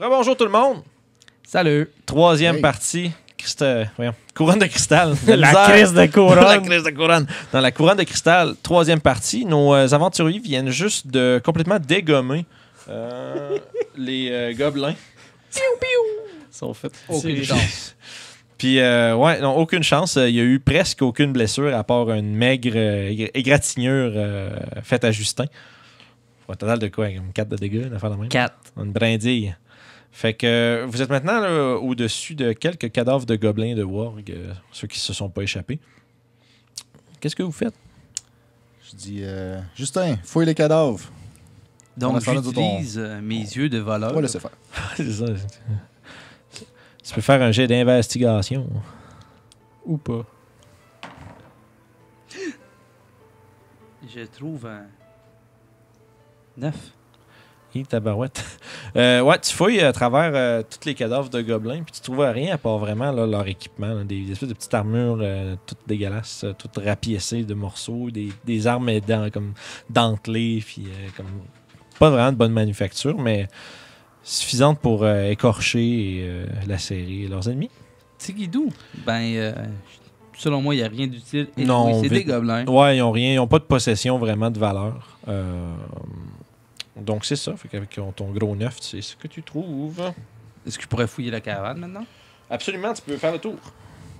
Rebonjour tout le monde. Salut. Troisième partie. Couronne de cristal. La crise de couronne. La crise de couronne. Dans la couronne de cristal, troisième partie, nos aventuriers viennent juste de complètement dégommer les gobelins. Ils sont faits. Aucune chance. Puis, ouais, non, aucune chance. Il y a eu presque aucune blessure à part une maigre égratignure faite à Justin. Au total de quoi? Comme 4 de dégâts, une affaire de même? 4. Une brindille. Fait que vous êtes maintenant là, au-dessus de quelques cadavres de gobelins de warg, ceux qui se sont pas échappés. Qu'est-ce que vous faites? Je dis, Justin, fouille les cadavres. Donc, j'utilise mes yeux de voleur. On va laisser faire. C'est ça. Tu peux faire un jet d'investigation. Ou pas. Je trouve un 9. Tabarouette. Ouais, tu fouilles à travers tous les cadavres de gobelins, puis tu trouves rien à part vraiment là, leur équipement, là, des espèces de petites armures toutes dégueulasses, toutes rapiécées de morceaux, des armes comme dentelées, puis comme pas vraiment de bonne manufacture, mais suffisantes pour écorcher et lacérer leurs ennemis. Tigidou. Selon moi, il n'y a rien d'utile. Et Non, c'est des gobelins. Ouais, ils ont rien, ils n'ont pas de possession vraiment de valeur. Donc c'est ça, fait qu'avec ton gros 9, c'est ce que tu trouves. Est-ce que je pourrais fouiller la caravane maintenant? Absolument, tu peux faire le tour.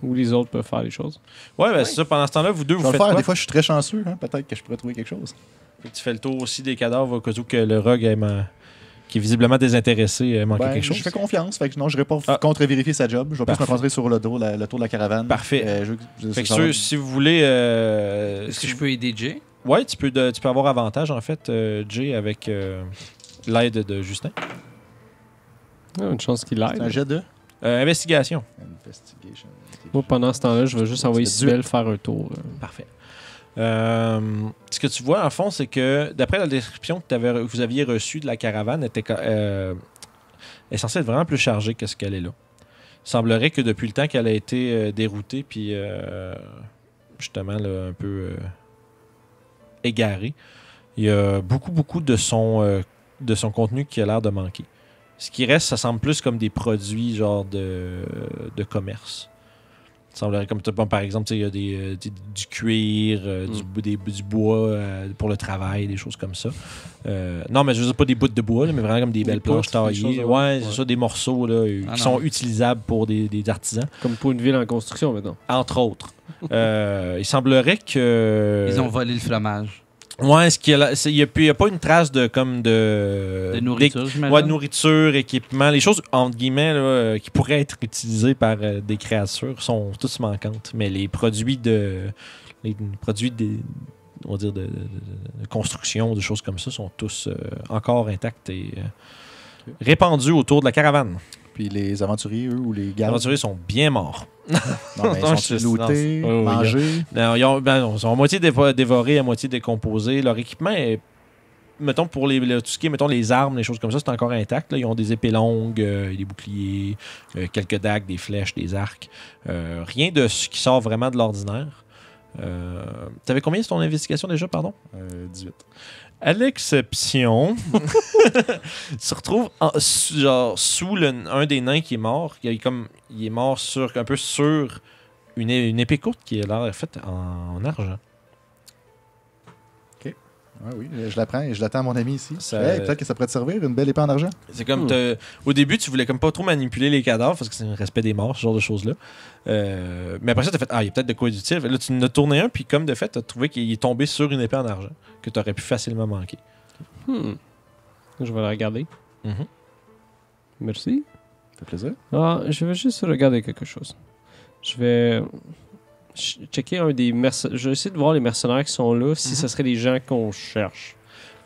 Ou les autres peuvent faire les choses. Ouais, ben c'est ça, pendant ce temps-là, vous deux, Je vous vais le faites faire. quoi? Des fois, je suis très chanceux. Hein? Peut-être que je pourrais trouver quelque chose. Fait que tu fais le tour aussi des cadavres au cas où que le rogue qui est visiblement désintéressé manquait quelque chose. Je fais confiance. Fait que non, je n'irai pas contre-vérifier sa job. Je vais plus me concentrer sur le tour de la caravane. Parfait. Fait que si vous voulez... Est-ce que je peux aider Jay? Ouais, tu peux avoir avantage, en fait, Jay, avec l'aide de Justin. Une chance qu'il C'est un aide. jet de Investigation. investigation. Moi, pendant ce temps-là, je vais juste envoyer C'est dur. Sibelle faire un tour. Parfait. Ce que tu vois, en fond, c'est que, d'après la description que vous aviez reçue de la caravane, est censée être vraiment plus chargée que ce qu'elle est là. Il semblerait que depuis le temps qu'elle a été déroutée, puis justement là, un peu égarée, il y a beaucoup de son contenu qui a l'air de manquer. Ce qui reste, ça semble plus comme des produits genre de commerce. Ça semblerait comme, par exemple, il y a du cuir, du bois pour le travail, des choses comme ça. Non, mais je veux dire pas des bouts de bois, là, mais vraiment comme des belles planches taillées. Ouais, c'est ça, des morceaux là, qui sont utilisables pour des artisans. Comme pour une ville en construction, maintenant. Entre autres. Il semblerait que... Ils ont volé le fromage. Ouais, il n'y a pas une trace de nourriture, j'imagine. Ouais, de nourriture, équipement. Les choses, entre guillemets, là, qui pourraient être utilisées par des créatures sont toutes manquantes. Mais les produits on va dire de construction, des choses comme ça, sont tous encore intacts et répandus autour de la caravane. Puis les aventuriers, eux, ou les Les gardes. aventuriers sont bien morts. Non, mais Non, ils sont lootés, non, mangés. Non, ils sont à moitié dévorés, à moitié décomposés. Leur équipement est, mettons, pour tout ce qui est, mettons, les armes, les choses comme ça, c'est encore intact. Là. Ils ont des épées longues, des boucliers, quelques dagues, des flèches, des arcs. Rien de ce qui sort vraiment de l'ordinaire. T'avais combien sur ton investigation déjà, pardon? 18. À l'exception, tu te retrouves sous un des nains qui est mort. Il est mort un peu sur une épée courte qui a l'air faite en argent. Ah oui, je la prends et je l'attends à mon ami ici. Ça- Peut-être que ça pourrait te servir, une belle épée en argent. C'est comme au début, tu voulais comme pas trop manipuler les cadavres parce que c'est un respect des morts, ce genre de choses-là. Mais après ça, t'as fait il y a peut-être de quoi d'utile. Là, tu en as tourné un, puis comme de fait, t'as trouvé qu'il est tombé sur une épée en argent que t'aurais pu facilement manquer. Je vais la regarder. Mhm. Merci. Ça fait plaisir. Je vais juste regarder quelque chose. Je vais checker un des mercenaires. Je vais essayer de voir les mercenaires qui sont là, si ce serait des gens qu'on cherche.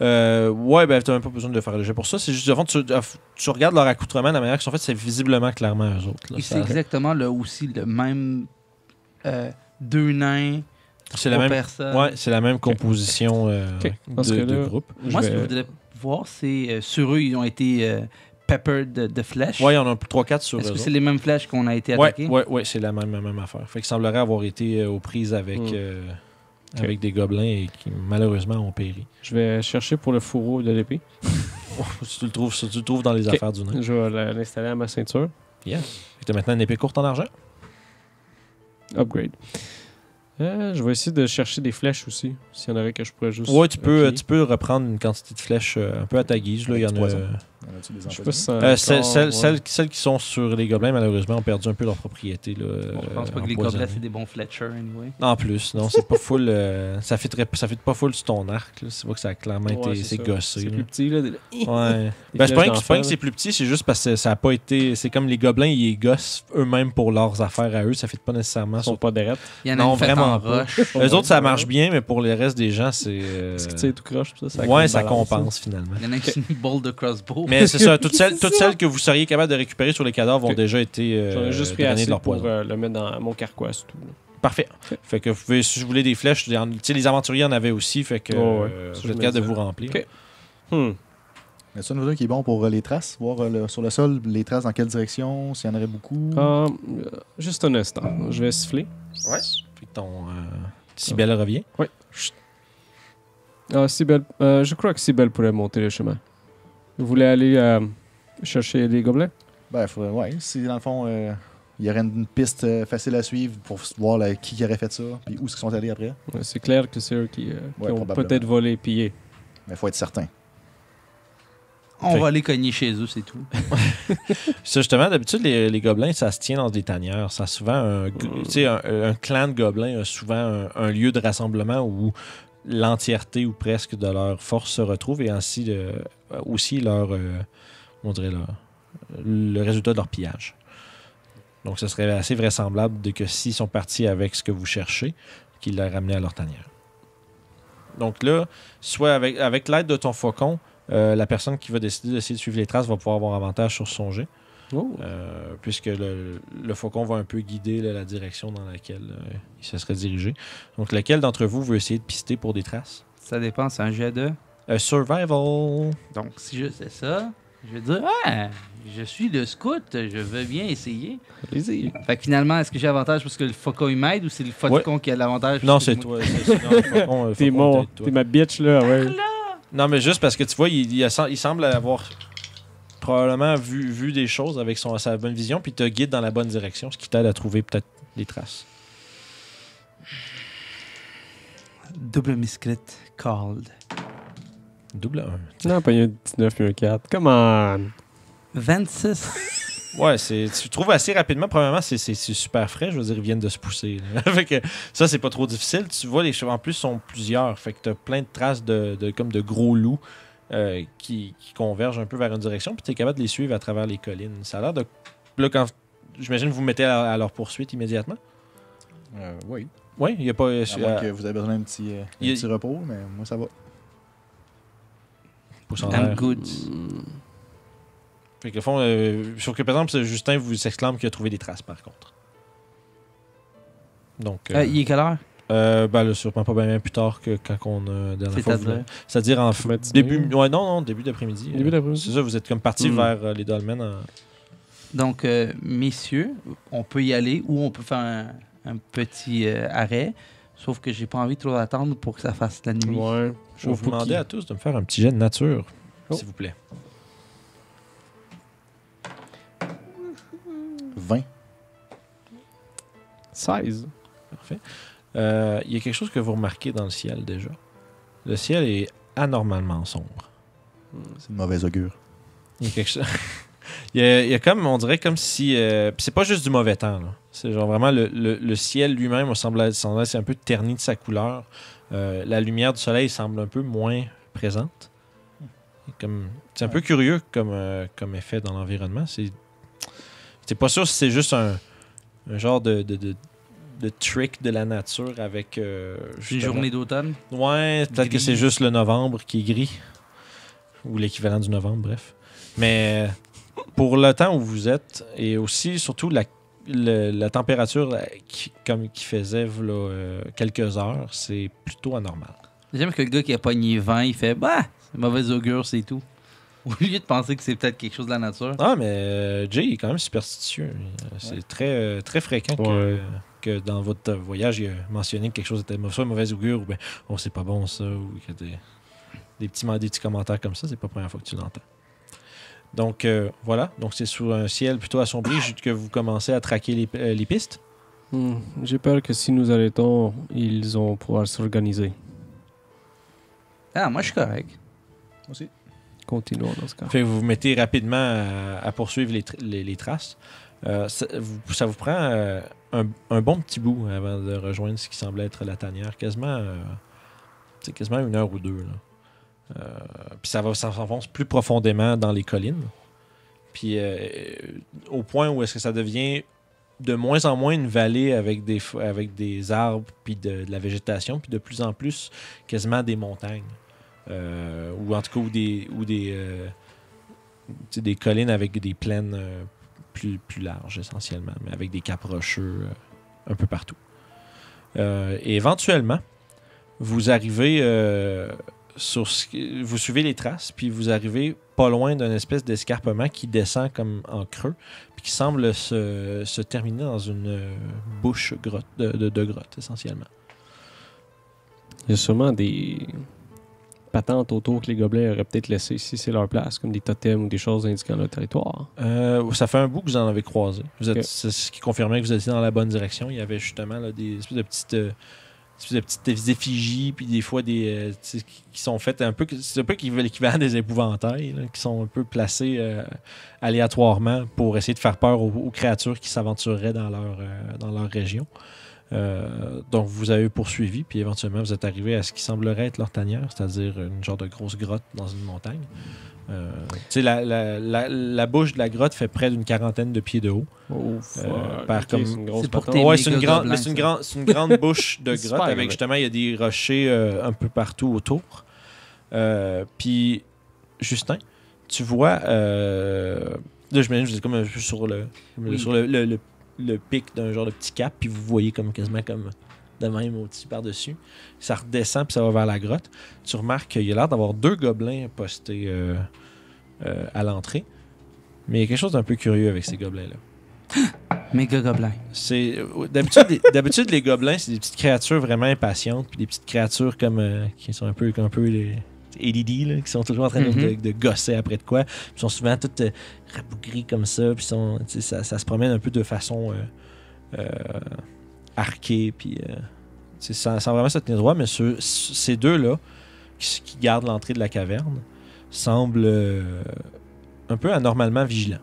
Ouais, ben t'as même pas besoin de faire le jet pour ça. C'est juste, de fond, tu regardes leur accoutrement, la manière qu'ils sont faits, c'est visiblement clairement eux autres. Là. Et c'est exactement aussi le même deux nains, C'est trois la même, personnes. ouais, c'est la même composition Parce que de là- groupe. Moi, ce que je voudrais voir, c'est sur eux, ils ont été peppered de flèches. Ouais, il y en a 3-4 sur Est-ce eux que autres. c'est les mêmes flèches qu'on a été Ouais, attaqués? ouais, c'est la même affaire. Fait qu'il semblerait avoir été aux prises avec des gobelins et qui malheureusement ont péri. Je vais chercher pour le fourreau de l'épée. tu le trouves dans les Ok. affaires du nain. Je vais l'installer à ma ceinture. Tu as maintenant une épée courte en argent. Upgrade. Je vais essayer de chercher des flèches aussi. S'il y en aurait que je pourrais juste. Ouais, tu peux appuyer. reprendre une quantité de flèches un peu à ta guise. Là. Il y en a. Poison. On a-tu des Je sais employés? pas si ça. Celles qui sont sur les gobelins, malheureusement, ont perdu un peu leur propriété. Là, Bon, je pense pas que les empoisonnée. gobelets, c'est des bons Fletcher, anyway. En plus, non, c'est pas full. Ça fait pas full sur ton arc. Là. C'est pas que ça a clairement Ouais, été. c'est C'est ça. gossé. C'est là. plus petit, là. Ouais. Des Ben, c'est flèches pas que d'enfer, c'est plus petit, c'est juste parce que ça a pas été. C'est comme les gobelins, ils gossent eux-mêmes pour leurs affaires à eux. Ça fait pas nécessairement Ils sont sur. pas derrière. Il y en a Non, une faite vraiment en pas. roche. Eux autres, ça marche bien, mais pour les restes des gens, c'est. Parce que tu sais, tout croche, tout ça. Ouais, ça balance, compense finalement. Il y en a qui ont une bolt de crossbow. Mais c'est ça, toutes celles que vous seriez capable de récupérer sur les cadavres ont Ok. déjà été J'en ai juste pris drainées assez de leur pour poison. le mettre dans mon carquois, c'est tout. Parfait. Fait que vous pouvez, si vous voulez des flèches, tu sais, les aventuriers en avaient aussi, fait que Oh, ouais. Ça, vous je êtes me capable de disais. vous remplir. Ok. Mais ça, nous qui est bon pour les traces, voir sur le sol les traces dans quelle direction, s'il y en aurait beaucoup. Juste un instant. Je vais siffler. Ouais. Fait que ton Cybèle revient. Oui. Cybèle. Je crois que Cybèle pourrait monter le chemin. Vous voulez aller chercher les gobelets? Ben, ouais, si dans le fond, il y aurait une piste facile à suivre pour voir qui aurait fait ça, puis où est-ce qu'ils sont allés après. Ouais, c'est clair que c'est eux qui ont probablement. peut-être volé et pillé. Mais il faut être certain. On va aller cogner chez eux, c'est tout. Ça, justement, d'habitude, les gobelins, ça se tient dans des tanières. Ça a souvent tu sais, un clan de gobelins a souvent un lieu de rassemblement où l'entièreté ou presque de leur force se retrouve et ainsi aussi on dirait le résultat de leur pillage. Donc, ce serait assez vraisemblable de que s'ils sont partis avec ce que vous cherchez, qu'ils l'aient ramené à leur tanière. Donc là, soit avec l'aide de ton faucon, la personne qui va décider d'essayer de suivre les traces va pouvoir avoir avantage sur son jet, puisque le faucon va un peu guider la direction dans laquelle il se serait dirigé. Donc, lequel d'entre vous veut essayer de pister pour des traces? Ça dépend, c'est un jet de... Survival. Donc, si je sais ça, je vais dire, je suis le scout, je veux bien essayer. Allez-y. Fait que finalement, est-ce que j'ai avantage parce que le faucon il m'aide ou c'est le faucon qui a l'avantage? Non, parce que c'est toi. Non, le faucon, T'es faucon, mon, toi. t'es ma bitch, là, ouais. Non, mais juste parce que tu vois, il semble avoir probablement vu des choses avec sa bonne vision, puis il te guide dans la bonne direction, ce qui t'aide à trouver peut-être des traces. Double miscrit called. Double 1. Non, pas un 19 et un 4. Come on. 26. Ouais, tu trouves assez rapidement. Premièrement, c'est super frais. Je veux dire, ils viennent de se pousser. Là. Fait que ça, c'est pas trop difficile. Tu vois, les chevaux en plus sont plusieurs. Fait que t'as plein de traces comme de gros loups qui convergent un peu vers une direction. Puis t'es capable de les suivre à travers les collines. Ça a l'air de. Là, j'imagine que vous mettez à leur poursuite immédiatement. Oui. Oui, il n'y a pas. À moins que vous avez besoin d'un petit repos, mais moi, ça va. Pouce en I'm l'air. good. Fait que, au fond, sur que, par exemple, Justin vous exclame qu'il a trouvé des traces, par contre. Donc. Il est quelle heure? Ben là, sûrement pas bien plus tard que quand on a dernière fois. C'est-à-dire? C'est-à-dire en Matinée. début. Ouais, non, début d'après-midi. Début d'après-midi. C'est ça, vous êtes comme parti vers les dolmens. Donc, messieurs, on peut y aller ou on peut faire un petit arrêt. Sauf que j'ai pas envie trop d'attendre pour que ça fasse la nuit. Ouais. Je vais vous demander à tous de me faire un petit jet de nature, s'il vous plaît. 20. 16. Parfait. Il y a quelque chose que vous remarquez dans le ciel déjà. Le ciel est anormalement sombre. C'est une mauvaise augure. Il y a quelque chose. il y a comme, on dirait comme si. Puis c'est pas juste du mauvais temps, là. C'est genre vraiment le ciel lui-même semble être un peu terni de sa couleur. La lumière du soleil semble un peu moins présente. C'est un peu curieux comme effet dans l'environnement. C'est pas sûr si c'est juste un genre de trick de la nature avec. Une justement- journée d'automne. Ouais, peut-être que Gris. c'est juste le novembre qui est gris. Ou l'équivalent du novembre, bref. Mais pour le temps où vous êtes, et aussi, surtout, la température qui faisait là, quelques heures, c'est plutôt anormal. J'aime que le gars qui a pogné 20, il fait c'est mauvaise augure, c'est tout. Au lieu de penser que c'est peut-être quelque chose de la nature. Ah, mais Jay est quand même superstitieux. C'est très fréquent que dans votre voyage, il a mentionné que quelque chose était soit mauvaise augure ou bien c'est pas bon ça, ou que des petits commentaires comme ça, c'est pas la première fois que tu l'entends. Donc, voilà. Donc, c'est sous un ciel plutôt assombri que vous commencez à traquer les pistes. J'ai peur que si nous arrêtons, ils vont pouvoir s'organiser. Ah, moi, je suis correct. Aussi. Continuons dans ce cas. Fait que vous vous mettez rapidement à poursuivre les traces. Ça vous prend un bon petit bout avant de rejoindre ce qui semblait être la tanière. Quasiment 1 heure ou 2. Là. Puis ça s'enfonce plus profondément dans les collines. Puis au point où est-ce que ça devient de moins en moins une vallée avec des arbres puis de la végétation, puis de plus en plus quasiment des montagnes. Ou en tout cas des collines avec des plaines plus larges essentiellement, mais avec des caps rocheux un peu partout. Et éventuellement, vous arrivez vous suivez les traces, puis vous arrivez pas loin d'une espèce d'escarpement qui descend comme en creux, puis qui semble se terminer dans une bouche de grotte essentiellement. Il y a sûrement des patentes autour que les gobelins auraient peut-être laissées si c'est leur place, comme des totems ou des choses indiquant leur territoire. Ça fait un bout que vous en avez croisé. Ok. C'est ce qui confirmait que vous étiez dans la bonne direction. Il y avait justement là, des espèces de petites effigies, puis des fois qui sont faites un peu... C'est un peu l'équivalent des épouvantails, là, qui sont un peu placés aléatoirement pour essayer de faire peur aux créatures qui s'aventureraient dans leur région. Donc, vous avez poursuivi, puis éventuellement, vous êtes arrivé à ce qui semblerait être leur tanière, c'est-à-dire une genre de grosse grotte dans une montagne. La bouche de la grotte fait près d'une 40aine de pieds de haut. Oh, par comme- c'est une grosse C'est pour patente. tes- Ouais, méga c'est une grande, gobelins, mais c'est une grande bouche de Super, grotte avec ouais. justement, il y a des rochers un peu partout autour. Puis, Justin, tu vois, là, j'imagine que vous êtes comme un peu sur le pic d'un genre de petit cap, puis vous voyez comme quasiment comme de même au-dessus, par-dessus. Ça redescend, puis ça va vers la grotte. Tu remarques qu'il y a l'air d'avoir 2 gobelins postés à l'entrée. Mais il y a quelque chose d'un peu curieux avec ces gobelins-là. Méga gobelin. D'habitude, les gobelins, c'est des petites créatures vraiment impatientes, puis des petites créatures qui sont un peu les ADD, là, qui sont toujours en train de gosser après de quoi. Puis ils sont souvent toutes rabougris comme ça, puis ça se promène un peu de façon arquée, puis sans vraiment se tenir droit, mais ces deux-là, qui gardent l'entrée de la caverne, semblent un peu anormalement vigilants.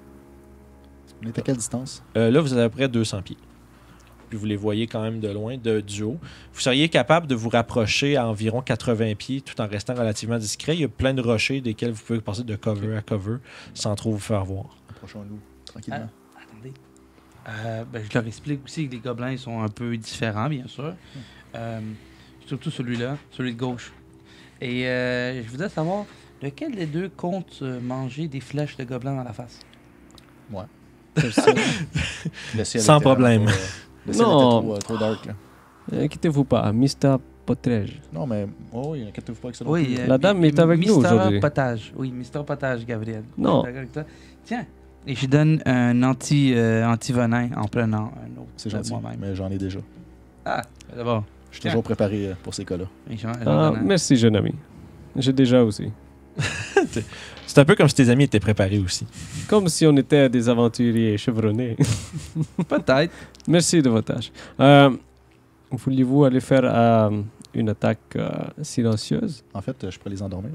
On est à quelle distance? Là, vous êtes à peu près 200 pieds. Puis vous les voyez quand même de loin, du haut. Vous seriez capable de vous rapprocher à environ 80 pieds tout en restant relativement discret. Il y a plein de rochers desquels vous pouvez passer de cover à cover sans trop vous faire voir. Approchons-nous tranquillement. Attendez. Je leur explique aussi que les gobelins sont un peu différents, bien sûr. Surtout celui-là, celui de gauche. Et je voudrais savoir, lequel des deux compte manger des flèches de gobelins dans la face? Le ciel Sans était problème. vraiment, le ciel Non. était trop dark. Là. Inquiétez-vous pas, Mr. Potrège. Non, mais oui, inquiétez-vous pas avec ça. Oui, La dame est avec nous aujourd'hui. Potage. Oui, Mister Potage, Gabriel. Non. D'accord avec toi. Tiens, et je donne un anti-venin en prenant un autre. C'est gentil, moi-même. mais j'en ai déjà. Ah, d'abord. Je suis toujours préparé pour ces cas-là. Merci, jeune ami. J'ai déjà aussi. C'est un peu comme si tes amis étaient préparés aussi. Comme si on était des aventuriers chevronnés. Peut-être. Merci de votre tâche. Vouliez-vous aller faire une attaque silencieuse? En fait, je pourrais les endormir.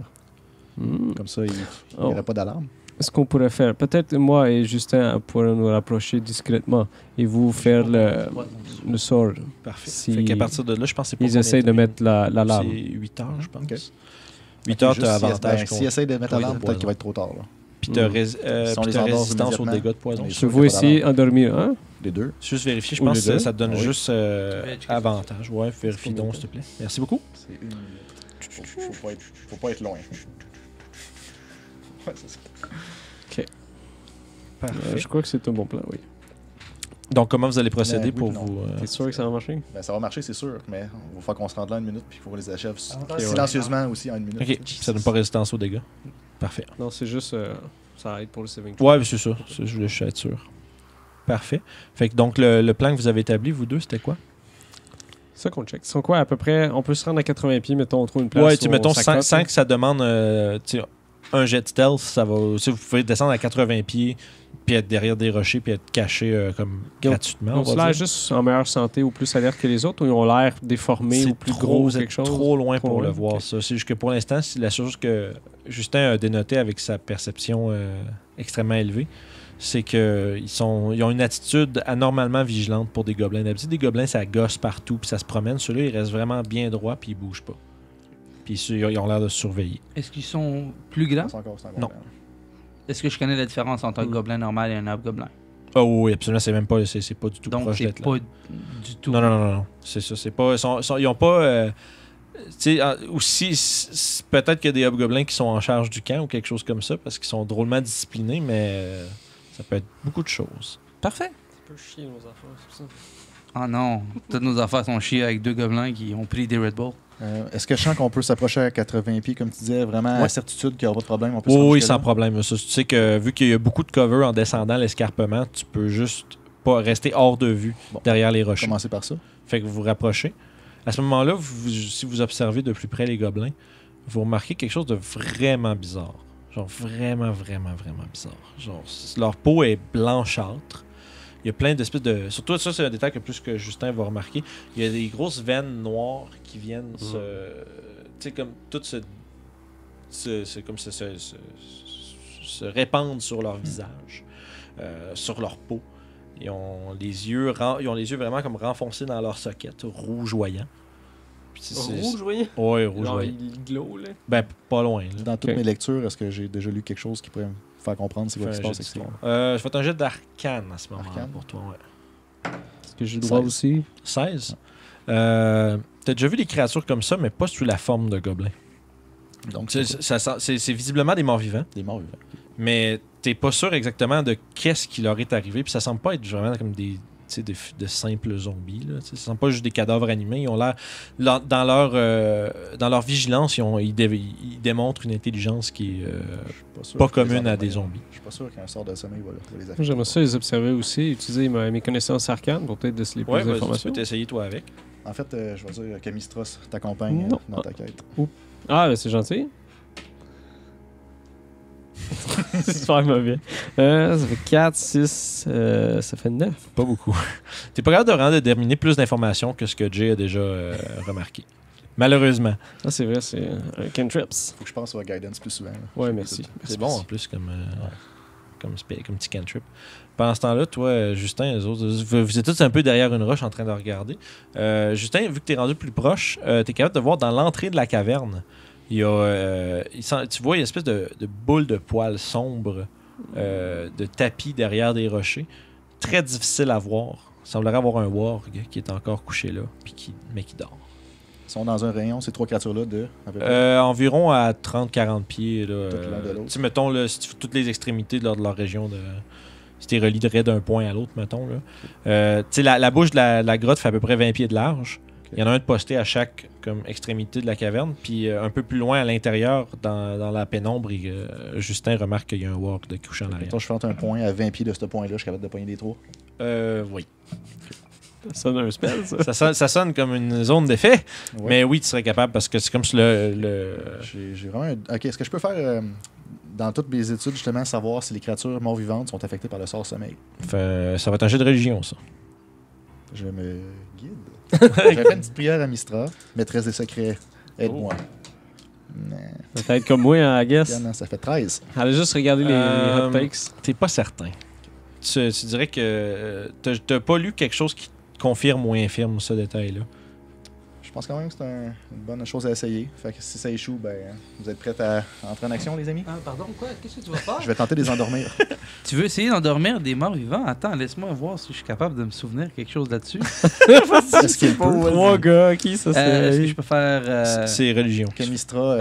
Hmm. Comme ça, il n'y Oh. aurait pas d'alarme. Ce qu'on pourrait faire, peut-être moi et Justin pourrons nous rapprocher discrètement et vous faire le sort. Parfait. Si Fait qu'à partir de là, je pense que c'est pas ils essayent de mettre l'alarme. C'est 8 heures, je pense. Ok. 8 heures, tu as Juste, avantage. S'ils essayent de mettre Oui, l'alarme, de peut-être qu'il poison. va être trop tard. Là. Puis tu as Si on les endort résistance aux immédiatement, dégâts de poison. on est Je sûr. Pouvez-vous qu'il y a pas essayer endormir un? Les deux. Juste vérifier, je Ou pense les que deux. ça te donne Ah oui. juste checker ça. avantage. Ouais, vérifie C'est donc, bon. s'il te plaît. Merci beaucoup. C'est une minute. Faut pas être loin. Ouais, c'est ça. Parfait. Je crois que c'est un bon plan, oui. Donc, comment vous allez procéder Oui, pour puis non. vous... T'es sûr que ça va marcher? Ben, ça va marcher, c'est sûr, mais il va falloir qu'on se rende là en 1 minute puis qu'il faut qu'on les achève Ok. silencieusement aussi en 1 minute. Ok, ça donne pas résistance aux dégâts. Parfait. Non, c'est juste... ça aide pour le saving. Ouais, mais c'est ça. Je voulais juste être sûr. Parfait. Fait que donc, le plan que vous avez établi, vous deux, c'était quoi? C'est ça qu'on check. Ils sont quoi, à peu près? On peut se rendre à 80 pieds, mettons, on trouve une place. Ouais, tu mettons ça cote, 5, ça demande tu sais, un jet stealth, ça va. Tu sais, vous pouvez descendre à 80 pieds, puis être derrière des rochers, puis être caché comme Ils ont- gratuitement. Ils ont on va l'air dire. juste en meilleure santé ou plus alerte que les autres, ou ils ont l'air déformés ou plus gros ou vous êtes quelque chose? trop loin Trop pour le loin, voir, ok. ça. C'est juste que pour l'instant, c'est la chose que Justin a dénoté avec sa perception extrêmement élevée. C'est qu'ils ils ont une attitude anormalement vigilante pour des gobelins. D'habitude, des gobelins, ça gosse partout, puis ça se promène. Ceux-là, ils restent vraiment bien droits, puis ils bougent pas. Puis ils ont l'air de se surveiller. Est-ce qu'ils sont plus grands? C'est encore Non. Est-ce que je connais la différence entre un gobelin normal et un hobgoblin? Oh oui, absolument, c'est même pas, c'est pas du tout Donc, proche c'est d'être là. pas du tout. Non. C'est ça, c'est pas. Ils ont pas. Tu sais, aussi, peut-être qu'il y a des hobgoblins qui sont en charge du camp ou quelque chose comme ça, parce qu'ils sont drôlement disciplinés, mais ça peut être beaucoup de choses. Parfait. Ça peut chier nos affaires, c'est ça. Ah non, toutes nos affaires sont chiées avec 2 gobelins qui ont pris des Red Bull. Est-ce que je sens qu'on peut s'approcher à 80 pieds, comme tu disais, vraiment à Ouais. certitude qu'il n'y aura pas de problème? On peut se Oui, rendre oui, jusque-là? sans problème. Ça, tu sais que vu qu'il y a beaucoup de cover en descendant l'escarpement, tu peux juste pas rester hors de vue Bon. derrière les rochers. Commencer par ça. Fait que vous vous rapprochez. À ce moment-là, si vous observez de plus près les gobelins, vous remarquez quelque chose de vraiment bizarre. Genre vraiment bizarre. Genre, leur peau est blanchâtre. Il y a plein d'espèces de... Surtout, ça, c'est un détail que plus que Justin va remarquer. Il y a des grosses veines noires qui viennent se... Tu sais, comme tout se répandre sur leur visage, sur leur peau. Ils ont les yeux vraiment comme renfoncés dans leur socket, rougeoyants. Puis Rouge, voyez? Ouais, Genre, rougeoyant. il glow, là. Ben, pas loin. Là. Dans toutes Ok. mes lectures, est-ce que j'ai déjà lu quelque chose qui pourrait me faire comprendre c'est quoi qui se Fais un passe jet avec ça? d'histoire. Je vais un jet d'arcane à ce moment-là Arcane? pour toi. Ouais. Est-ce que j'ai le droit 16. aussi? 16. T'as déjà vu des créatures comme ça, mais pas sous la forme de gobelins. Donc, C'est visiblement des morts-vivants, des morts vivants. mais t'es pas sûr exactement de qu'est-ce qui leur est arrivé. Puis ça semble pas être vraiment comme des, tu sais, de simples zombies. Là, tu sais. Ça semble pas juste des cadavres animés. Ils ont l'air, dans leur vigilance, ils démontrent une intelligence qui est Sûr pas que les commune à endormir. des zombies. Je suis pas sûr qu'un sort de sommeil va les Moi, affecter. j'aimerais ça les observer aussi, utiliser mes connaissances arcanes pour peut-être déceler Ouais, plus tu d'informations. peux t'essayer toi avec. En fait, je vais dire que Mistros t'accompagne Non. dans ta quête. Ah, ben c'est gentil. C'est super mauvais. Ça fait 4, 6, ça fait 9. Pas beaucoup. T'es pas capable de vraiment déterminer plus d'informations que ce que Jay a déjà remarqué. Malheureusement. Ah, c'est vrai, c'est un cantrips. Faut que je pense à Guidance plus souvent. là. Ouais, merci. C'est bon en plus comme petit cantrip. Pendant ce temps-là, toi, Justin, les autres, vous êtes tous un peu derrière une roche en train de regarder. Justin, vu que tu es rendu plus proche, tu es capable de voir dans l'entrée de la caverne, il y a, tu vois une espèce de boule de poils sombre, de tapis derrière des rochers. Très difficile à voir. Il semblerait avoir un warg qui est encore couché là, mais qui dort. Ils sont dans un rayon, ces 3 créatures-là, de à peu près. Environ à 30-40 pieds. Là, Tout l'un de l'autre. tu sais, mettons, là, si tu fais toutes les extrémités de leur région, si tu les relierais d'un point à l'autre, mettons. Là. Tu sais, la bouche de la grotte fait à peu près 20 pieds de large. Il y en a un de posté à chaque comme, extrémité de la caverne. Puis un peu plus loin à l'intérieur, dans la pénombre, Justin remarque qu'il y a un warg de couché en arrière. Mettons, je fais un point à 20 pieds de ce point-là, je suis capable de pogner des 3. Oui. Ça sonne un spell, ça. Ça sonne comme une zone d'effet. Ouais. Mais oui, tu serais capable parce que c'est comme si J'ai vraiment. Ok, est-ce que je peux faire, dans toutes mes études, justement, savoir si les créatures morts-vivantes sont affectées par le sort sommeil? ça va être un jeu de religion, ça. Je me guide. J'ai fait une petite prière à Mistra, maîtresse des secrets, aide-moi. Non. Peut-être comme moi, I guess. Non, ça fait 13. Elle a juste regardé les hot takes. T'es pas certain. Tu dirais que t'as pas lu quelque chose qui confirme ou infirme ce détail-là. Je pense quand même que c'est une bonne chose à essayer. Fait que si ça échoue, ben, vous êtes prêts à entrer en action, les amis? Ah, pardon, quoi? Qu'est-ce que tu vas faire? Je vais tenter de les endormir. Tu veux essayer d'endormir des morts vivants? Attends, laisse-moi voir si je suis capable de me souvenir quelque chose là-dessus. Est-ce qu'il peut? Trois gars, qui ça Est-ce que c'est? je peux faire... C'est religion. Que Mistra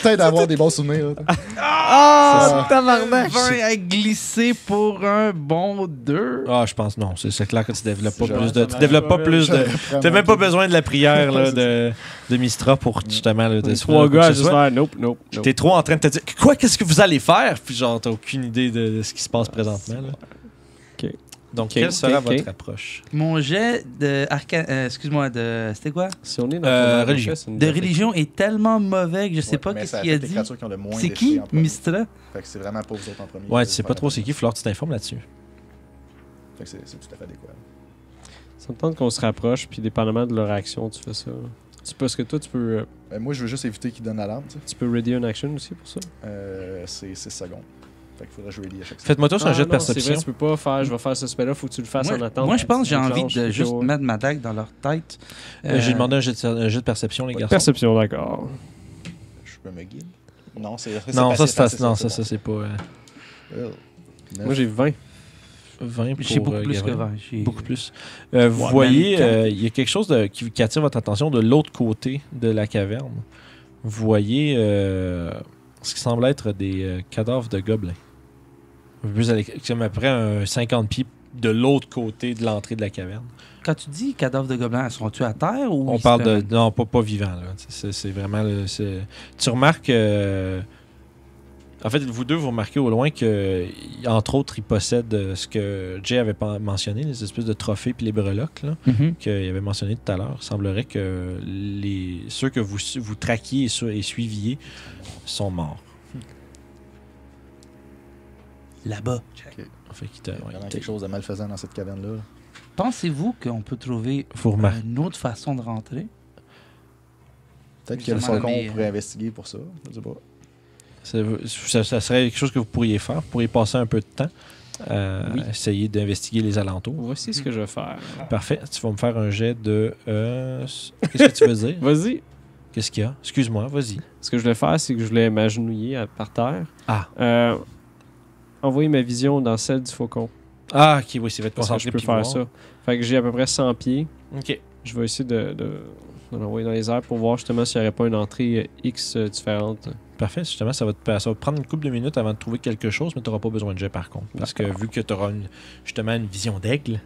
t'aide à avoir des bons souvenirs. là. Ah! tabarnak! 20 à glisser pour un bon 2. Ah, je pense non. C'est clair que tu développes pas Genre, plus ça de. Tu marche développes pas pas, plus de. J'aurais T'as même pas vraiment- besoin de la prière là, Ouais, c'est de Mistra pour justement là, de Les se trois faire quoi gars, que ce juste soit. faire nope, nope, nope. T'es trop en train de te dire quoi, qu'est-ce que vous allez faire? Puis genre, t'as aucune idée de ce qui se passe présentement. Là. Donc, Ok, quelle sera ok, votre ok. approche? Mon jet de excuse-moi, c'était quoi? Si on est dans religion. De religion est tellement mauvais que je sais pas mais qu'est-ce ça qu'il a affecte les dit. créatures qui ont le moins C'est d'effets qui, en premier. Mistra? Fait que c'est vraiment pas vous autres en premier. Ouais, qui tu sais allez pas faire trop la c'est qui, première. Flore, tu t'informes là-dessus. Fait que c'est tout à fait adéquat. Ça me tente qu'on se rapproche, puis dépendamment de leur action, tu fais ça. Parce que toi, Moi, je veux juste éviter qu'ils donnent l'alarme. tu peux ready une action aussi pour ça. C'est 6 secondes. Fait qu'il faudrait que je ready à chaque seconde. Faites-moi tous un jet de non, c'est perception. vrai, tu peux pas faire, je vais faire ce spell-là, faut que tu le fasses en attente. Moi, je pense que j'ai Tu envie changes, de ok, juste ouais. mettre ma dague dans leur tête. J'ai demandé un jet de perception, les garçons. Perception, d'accord. Je peux me guide. Non, c'est Non, ça, passif, c'est non, ça, c'est pas Moi, j'ai 20. 20 pour J'ai beaucoup plus que Gabriel. 20. Beaucoup plus. Vous Ouais, voyez, même il y a quelque chose qui attire votre attention de l'autre côté de la caverne. Vous voyez ce qui semble être des cadavres de gobelins. Vous allez comme après un 50 pieds de l'autre côté de l'entrée de la caverne. Quand tu dis cadavres de gobelins, sont-tu à terre ou On ils parle se- de... Non, pas vivant. Là. C'est vraiment... Tu remarques... en fait, vous deux, vous remarquez au loin que, entre autres, ils possèdent ce que Jay avait mentionné, les espèces de trophées puis les breloques, là, Mhm. qu'il avait mentionné tout à l'heure. Il semblerait que ceux que vous traquiez et suiviez sont morts. Là-bas. Fait qu'il Il y a vraiment quelque chose de malfaisant dans cette caverne-là. Pensez-vous qu'on peut trouver Vous remarquez. une autre façon de rentrer? Peut-être que le Justement, Falcon mais, pourrait investiguer pour ça. Je sais pas. Ça serait quelque chose que vous pourriez faire. Vous pourriez passer un peu de temps Oui. essayer d'investiguer les alentours. Voici ce que je vais faire. Parfait. Tu vas me faire un jet de... Qu'est-ce que tu veux dire? Vas-y. Qu'est-ce qu'il y a? Excuse-moi, vas-y. Ce que je voulais faire, c'est que je voulais m'agenouiller par terre. Ah. Envoyer ma vision dans celle du faucon. Ah, ok, oui, c'est va être Parce que concentré je peux puis faire voir. ça. Fait que j'ai à peu près 100 pieds. Ok. Je vais essayer de l'envoyer dans les airs pour voir justement s'il n'y aurait pas une entrée X différente. Parfait. Justement, ça va te prendre une couple de minutes avant de trouver quelque chose, mais tu n'auras pas besoin de jet par contre. Parce que vu que tu auras justement une vision d'aigle,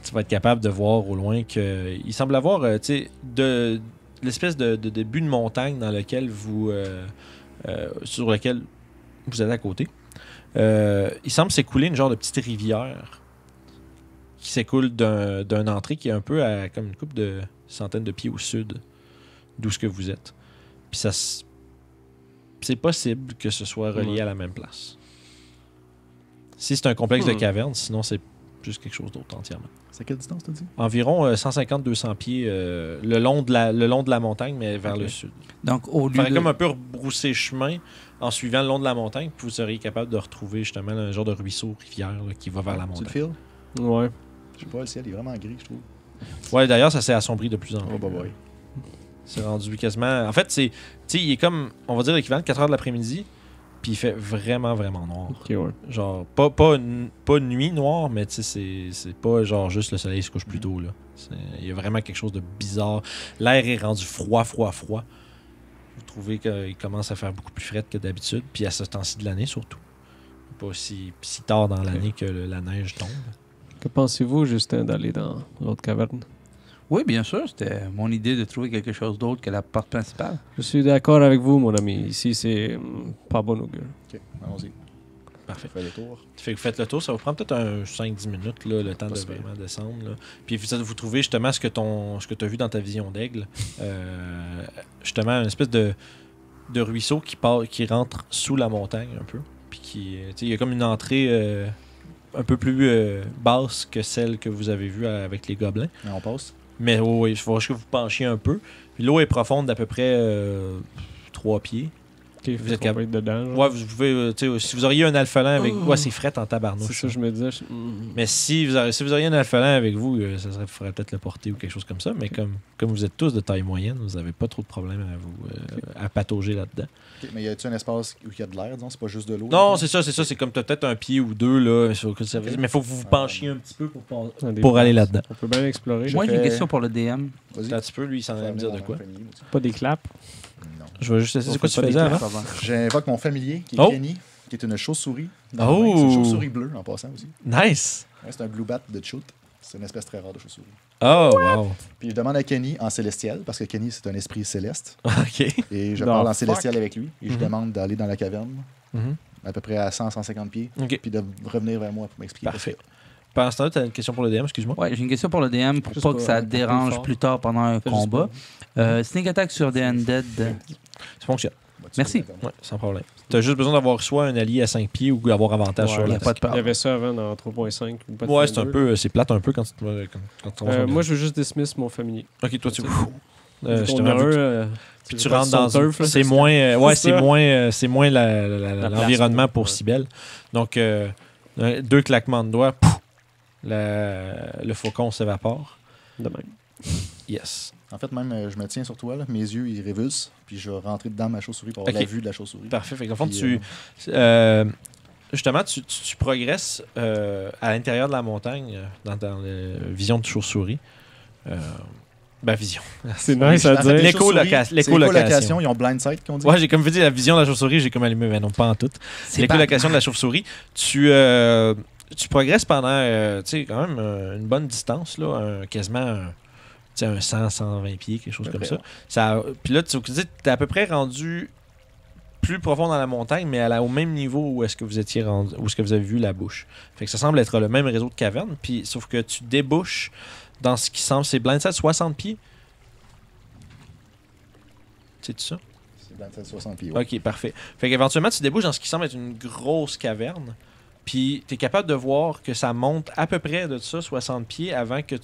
tu vas être capable de voir au loin que. Il semble avoir, tu sais, de l'espèce de début de montagne dans lequel sur lequel vous êtes à côté. Il semble s'écouler une genre de petite rivière qui s'écoule d'une entrée qui est un peu à comme une couple de centaines de pieds au sud d'où ce que vous êtes. Puis c'est possible que ce soit relié Ouais. à la même place. Si c'est un complexe de Hmm. cavernes, sinon c'est juste quelque chose d'autre entièrement. C'est quelle distance, t'as dit? Environ 150-200 pieds le long de la montagne, mais vers Ok. le sud. Donc, au Vous lieu ferez de... comme un peu rebrousser chemin en suivant le long de la montagne, puis vous seriez capable de retrouver justement un genre de ruisseau, rivière là, qui va vers la Tu le montagne. files? Ouais. Je sais pas, le ciel est vraiment gris, je trouve. Ouais, d'ailleurs, ça s'est assombri de plus en plus. Oh, bah, ouais. C'est rendu quasiment. En fait, tu sais, il est comme, on va dire, l'équivalent de 4 heures de l'après-midi, puis il fait vraiment, vraiment noir. Ok, ouais. Genre, pas nuit noire, mais tu sais, c'est pas genre juste le soleil se couche plus tôt, là. Il y a vraiment quelque chose de bizarre. L'air est rendu froid. Vous trouvez qu'il commence à faire beaucoup plus frais que d'habitude, puis à ce temps-ci de l'année surtout. Pas si tard dans l'année que la neige tombe. Que pensez-vous, Justin, d'aller dans l'autre caverne? Oui, bien sûr, c'était mon idée de trouver quelque chose d'autre que la porte principale. Je suis d'accord avec vous, mon ami. Ici, c'est pas bon augure. Ok, allons-y. Parfait. On fait le tour. Fait que vous faites le tour, ça va prendre peut-être un 5-10 minutes, là, le temps de Possible. vraiment descendre. Là. Puis vous trouvez justement ce que tu as vu dans ta vision d'aigle. Justement, une espèce de ruisseau qui rentre sous la montagne un peu. Puis il y a comme une entrée un peu plus basse que celle que vous avez vue avec les gobelins. Mais on passe. Mais oui, il faut que vous penchiez un peu. Puis l'eau est profonde d'à peu près 3 pieds. Ok, Vous êtes faut pas être dedans. genre. Ouais, vous pouvez, si vous auriez un alphelin avec vous, ouais, c'est fret en tabarnouche. C'est ça, hein. je me disais. Mais si vous auriez un alphelin avec vous, ça faudrait peut-être le porter ou quelque chose comme ça. Mais comme vous êtes tous de taille moyenne, vous n'avez pas trop de problème à patauger là-dedans. Ok, mais y a-tu un espace où il y a de l'air, disons? C'est pas juste de l'eau? Non, là? c'est ça. C'est comme t'as peut-être un pied ou deux, là. Mais il faut que vous vous penchiez un petit peu pour aller là-dedans. On peut bien explorer. Moi, j'ai une fais- question pour le DM. Vas-y. Un petit peu, lui, il s'en allait me dire de quoi. Pas des claps. Non. Je vais juste essayer On ce que fait tu pas des faisais avant. Pardon. J'invoque mon familier, qui est Oh! Kenny, qui est une chauve-souris. dans Oh! la main. C'est une chauve-souris bleue, en passant aussi. Nice! Ouais, c'est un blue bat de Chute. C'est une espèce très rare de chauve-souris. Oh, wow! Puis je demande à Kenny en célestial, parce que Kenny, c'est un esprit céleste. OK. Et je Non, parle en fuck. célestial avec lui. Et je Mhm. demande d'aller dans la caverne, Mhm. à peu près à 100-150 pieds, OK. puis de revenir vers moi pour m'expliquer. Parfait. pendant ce temps-là, tu as une question pour le DM, excuse-moi. Ouais, j'ai une question pour le DM pour Juste pas pour- que ça pour dérange plus fort. plus tard pendant un Fais combat. juste Sneak attack sur des undead. Ça fonctionne. Merci. Ouais, sans problème. Tu as juste besoin d'avoir soit un allié à 5 pieds ou avoir avantage Ouais, sur Il n'y a l'attaque. pas de Il y peur. avait ça avant dans 3.5. ou peut-être Ouais, c'est un 22. peu, c'est plate un peu quand tu Moi, je veux juste dismiss mon familier. Ok, toi, tu. Vu Je qu'on te a vu que un, tu rentres dans turf, là, c'est moins ouais C'est c'est moins place l'environnement pour ouais. Cybèle. Donc 2 claquements de doigts, pouf, le faucon s'évapore. de même. Yes. En fait, même, je me tiens sur toi, là. Mes yeux, ils révulsent, puis je vais rentrer dedans ma chauve-souris pour avoir Ok. la vue de la chauve-souris. Parfait. Fait qu'en fond, Puis, justement, tu progresses à l'intérieur de la montagne dans la vision de chauve-souris. Vision. C'est nice à En fait, dire. les chauves-souris, L'écolocation. c'est l'écolocation, ils ont blind-sight, qu'on dit. Ouais, j'ai comme dit la vision de la chauve-souris, j'ai comme allumé, mais non, pas en tout. C'est L'écolocation de la chauve-souris. Tu progresses pendant, tu sais, quand même une bonne distance, là, quasiment un 100, 120 pieds, quelque chose À peu comme près, ça. Puis là, tu es à peu près rendu plus profond dans la montagne, mais au même niveau où est-ce que vous étiez rendu, où est-ce que vous avez vu la bouche. Fait que ça semble être le même réseau de cavernes, puis sauf que tu débouches dans ce qui semble, c'est blindside 60 pieds. C'est ça? C'est blind-sight 60 pieds. ouais. Ok, parfait. Fait qu'éventuellement, tu débouches dans ce qui semble être une grosse caverne. Puis, tu es capable de voir que ça monte à peu près de ça, 60 pieds, avant que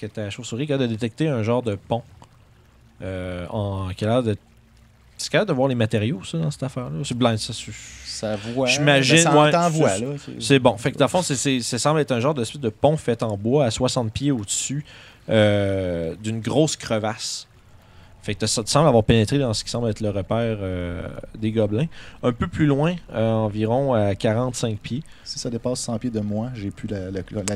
ta chauve-souris est capable de détecter un genre de pont. C'est capable de voir les matériaux, ça, dans cette affaire-là. C'est blind, ça. Ça voit. J'imagine, Ça ouais, entend voix, c'est- là. C'est bon. Fait que, dans le fond, ça semble être un genre de pont fait en bois à 60 pieds au-dessus d'une grosse crevasse. Fait que tu sembles avoir pénétré dans ce qui semble être le repère des gobelins. Un peu plus loin, environ à 45 pieds. Si ça dépasse 100 pieds de moi, j'ai plus la ligne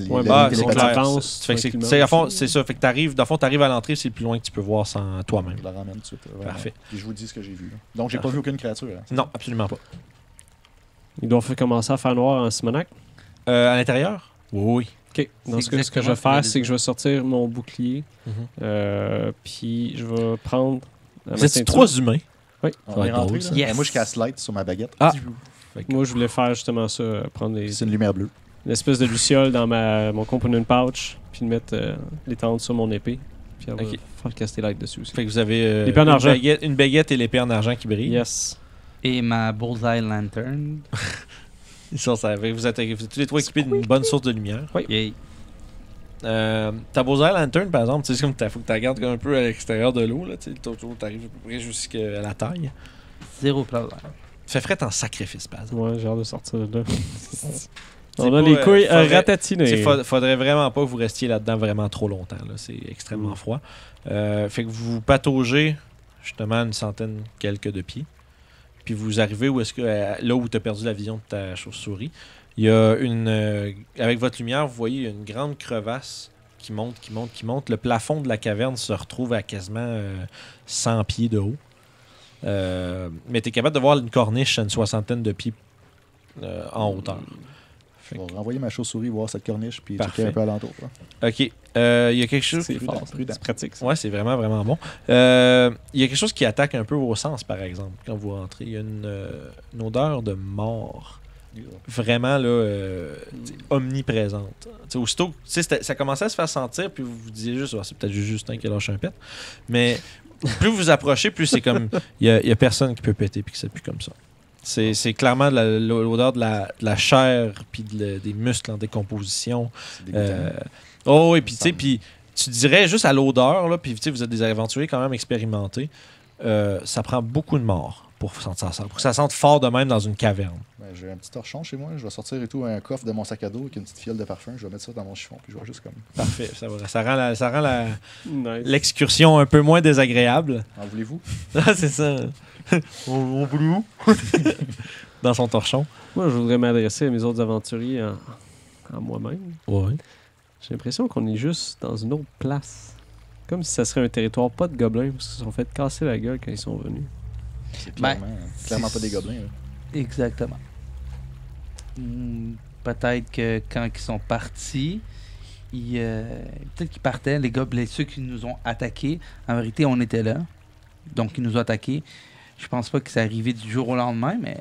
Ouais, Ah, télépathique. c'est donc clair. l'avance, Fait que tranquillement. c'est à fond, c'est ça. Fait que t'arrives à l'entrée, c'est le plus loin que tu peux voir sans toi-même. Je la ramène tout de suite. Vraiment. Parfait. Puis je vous dis ce que j'ai vu. là. Donc, j'ai pas Parfait. vu aucune créature. hein. Non, absolument pas. Ils doivent commencer à faire noir en Simonac. À l'intérieur? Oui. Ok. Dans C'est ce cas, ce que exactement je vais ce que j'allais faire, c'est que je vais sortir mon bouclier. Puis je vais prendre. ma Vous êtes ceinture. 3 humains. On va est être rentré. drôle, là. ça. Yes. Moi, je casse light sur ma baguette. Ah. Moi, je voulais faire justement ça, prendre C'est une lumière bleue. une espèce de luciole dans mon component pouch, puis mettre l'étendre sur mon épée, puis elle va Ok. faire caster light dessus aussi. Fait que vous avez L'épée en argent. une baguette et l'épée en argent qui brillent. Yes. Et ma bullseye lantern. Ils sont ça. Fait que vous êtes tous les trois équipés d'une bonne source de lumière. Yay. Ta Bullseye Lantern, par exemple, tu sais, c'est comme faut que tu regardes un peu à l'extérieur de l'eau. Tu arrives à peu près jusqu'à la taille. Zéro problème. Tu fais frais en sacrifice, par exemple. Ouais, j'ai hâte de sortir de là. C'est On a pas, les couilles faudrait- ratatiner. Faudrait vraiment pas que vous restiez là-dedans vraiment trop longtemps. Là. C'est extrêmement froid. Fait que vous pataugez justement une centaine quelques de pieds. Puis vous arrivez où est-ce que là où tu as perdu la vision de ta chauve-souris, il y a avec votre lumière, vous voyez une grande crevasse qui monte, qui monte, qui monte. Le plafond de la caverne se retrouve à quasiment 100 pieds de haut. Mais tu es capable de voir une corniche à une soixantaine de pieds en hauteur. Je vais renvoyer ma chauve-souris voir cette corniche puis Parfait. checker un peu alentour. là. OK. Il y a quelque chose... C'est prudent, fort, ça. prudent. C'est pratique. Ça. Ouais, c'est vraiment, vraiment bon. Il y a quelque chose qui attaque un peu vos sens, par exemple, quand vous rentrez. Il y a une odeur de mort. Vraiment, là, omniprésente. T'sais, aussitôt, ça commençait à se faire sentir, puis vous vous disiez juste, ah, c'est peut-être juste Justin qui a lâché un pet. Mais plus vous vous approchez, plus c'est comme, il y a personne qui peut péter, puis que c'est plus comme ça. C'est clairement l'odeur de la chair, puis des muscles en décomposition. C'est dégoûtant. Oh, et puis tu sais, puis tu dirais juste à l'odeur, là, puis tu sais, vous êtes des aventuriers quand même expérimentés, ça prend beaucoup de morts pour sentir ça, pour que ça sente fort de même dans une caverne. Ben, j'ai un petit torchon chez moi. Je vais sortir et tout un coffre de mon sac à dos avec une petite fiole de parfum. Je vais mettre ça dans mon chiffon puis je vais juste comme. Parfait, ça rend Nice. l'excursion un peu moins désagréable. En voulez-vous? Ah, c'est ça. on voulait où? Dans son torchon. Moi, je voudrais m'adresser à mes autres aventuriers en moi-même. Ouais. J'ai l'impression qu'on est juste dans une autre place. Comme si ça serait un territoire pas de gobelins, parce qu'ils se sont fait casser la gueule quand ils sont venus. C'est Ben, clairement pas des gobelins. là. Exactement. Peut-être que quand ils sont partis, peut-être qu'ils partaient, les gobelins, ceux qui nous ont attaqués. En vérité, on était là. Donc, ils nous ont attaqués. Je pense pas que c'est arrivé du jour au lendemain, mais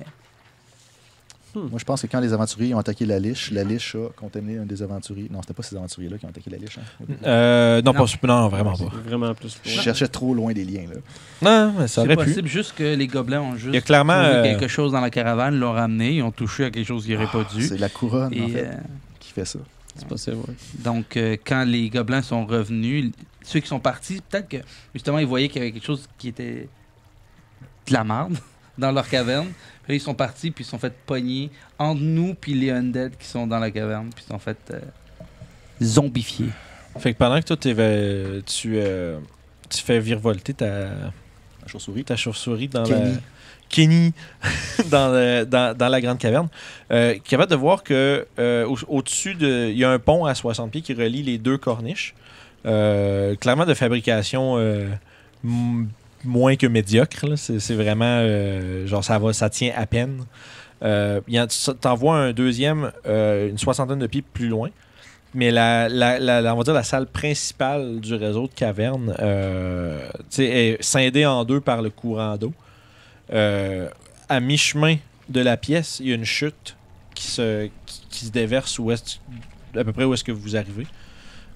Moi, je pense que quand les aventuriers ont attaqué la liche a contaminé un des aventuriers. Non, c'était pas ces aventuriers-là qui ont attaqué la liche. Hein, non, non, vraiment pas. C'est vraiment plus Je loin. cherchais trop loin des liens. Là. Non, mais ça C'est aurait pu. possible juste que les gobelins ont Il y a juste clairement. trouvé quelque chose dans la caravane, l'ont ramené, ils ont touché à quelque chose qui n'aurait pas dû. C'est la couronne, en Et, fait, qui fait ça. C'est possible, ouais. donc, quand les gobelins sont revenus, ceux qui sont partis, peut-être que justement ils voyaient qu'il y avait quelque chose qui était de la merde dans leur caverne. Puis là, ils sont partis, puis ils se sont fait pogner entre nous puis les undead qui sont dans la caverne, puis ils se sont fait zombifier. Fait que pendant que toi, tu fais virevolter La chauve-souris. ta chauve-souris dans Kenny. Kenny dans la grande caverne, capable de voir que au-dessus il y a un pont à 60 pieds qui relie les deux corniches. Clairement de fabrication moins que médiocre. Là. C'est vraiment genre ça tient à peine. T'envoies un deuxième une soixantaine de pieds plus loin. Mais on va dire la salle principale du réseau de cavernes est scindée en deux par le courant d'eau. À mi-chemin de la pièce, il y a une chute qui se déverse à peu près où est-ce que vous arrivez.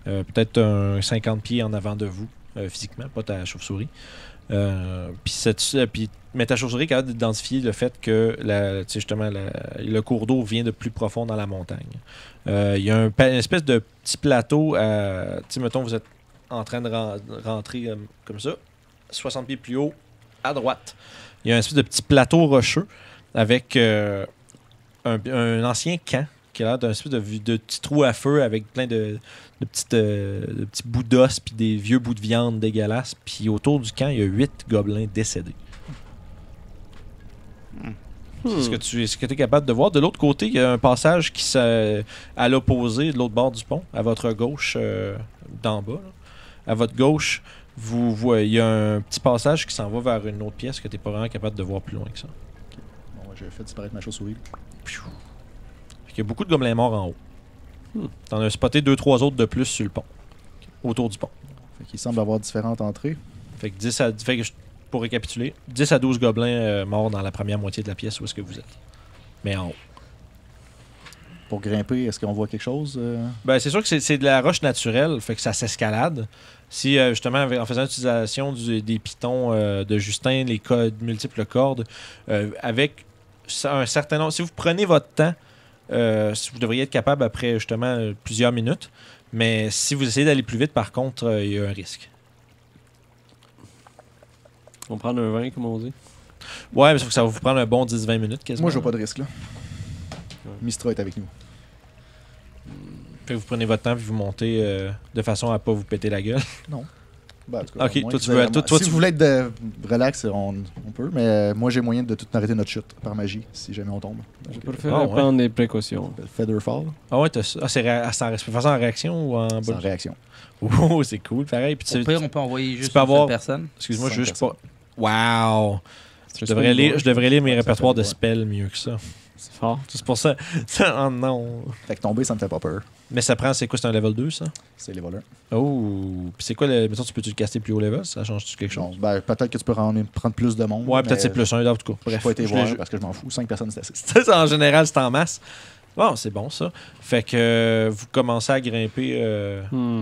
Peut-être un 50 pieds en avant de vous, physiquement, pas ta chauve-souris. Mais ta chauve-souris est capable d'identifier le fait que le cours d'eau vient de plus profond dans la montagne. Il y a une espèce de petit plateau. Mettons, vous êtes en train de rentrer comme ça, 60 pieds plus haut, à droite. Il y a une espèce de petit plateau rocheux avec un ancien camp qui a l'air d'un espèce de petit trou à feu avec plein de petits bouts d'os puis des vieux bouts de viande dégueulasses. Puis autour du camp, il y a 8 gobelins décédés. C'est ce que tu es capable de voir. De l'autre côté, il y a un passage à l'opposé, de l'autre bord du pont, à votre gauche, d'en bas. Là. À votre gauche, vous voyez, il y a un petit passage qui s'en va vers une autre pièce que tu n'es pas vraiment capable de voir plus loin que ça. Bon, j'ai fait disparaître ma chauve-souris. Il y a beaucoup de gobelins morts en haut. T'en as spoté 2-3 autres de plus sur le pont. Autour du pont. Fait qu'il semble avoir différentes entrées. Fait que pour récapituler, 10 à 12 gobelins morts dans la première moitié de la pièce où est-ce que vous êtes. Mais en haut. Pour grimper, est-ce qu'on voit quelque chose? Ben, c'est sûr que c'est de la roche naturelle, fait que ça s'escalade. Si, justement, en faisant l'utilisation des pitons de Justin, les multiples cordes, avec un certain nombre... Si vous prenez votre temps, vous devriez être capable après, justement, plusieurs minutes. Mais si vous essayez d'aller plus vite, par contre, il y a un risque. On prend un 20, comme on dit. Ouais, mais sauf que ça va vous prendre un bon 10-20 minutes quasiment. Moi, je vois pas de risque, là. Mistra est avec nous. Fait que vous prenez votre temps puis vous montez de façon à pas vous péter la gueule. Non. Ben, en tout cas, Ok, au moins, toi, tu veux... toi, si tu vous voulez être relax, on peut. Mais moi, j'ai moyen de tout arrêter notre chute par magie, si jamais on tombe. Je Donc, préfère ouais. prendre des précautions. Featherfall, Ah ouais, t'as ça. Ah, c'est façon en réaction ou en... sans réaction. Oh, c'est cool, pareil. Puis Au pire, on peut envoyer juste peux une avoir- seule personne. Excuse-moi, Cinq je juste pas... personnes. Wow! Je devrais lire mes Ouais, ça répertoires fait de ouais. spells mieux que ça. C'est fort. C'est pour ça. Oh non. Fait que tomber, ça me fait pas peur. Mais ça prend, c'est quoi? C'est un level 2, ça? C'est les voleurs. Oh! Puis c'est quoi le. Mettons, tu peux-tu le caster plus haut level? Ça change-tu quelque chose? Non, ben, peut-être que tu peux prendre plus de monde. Ouais, peut-être mais c'est plus un, en tout cas. J'ai Bref. pas été je l'ai voir ju- parce que je m'en fous. 5 personnes, c'est assez. Ça, en général, c'est en masse. Bon, c'est bon, ça. Fait que vous commencez à grimper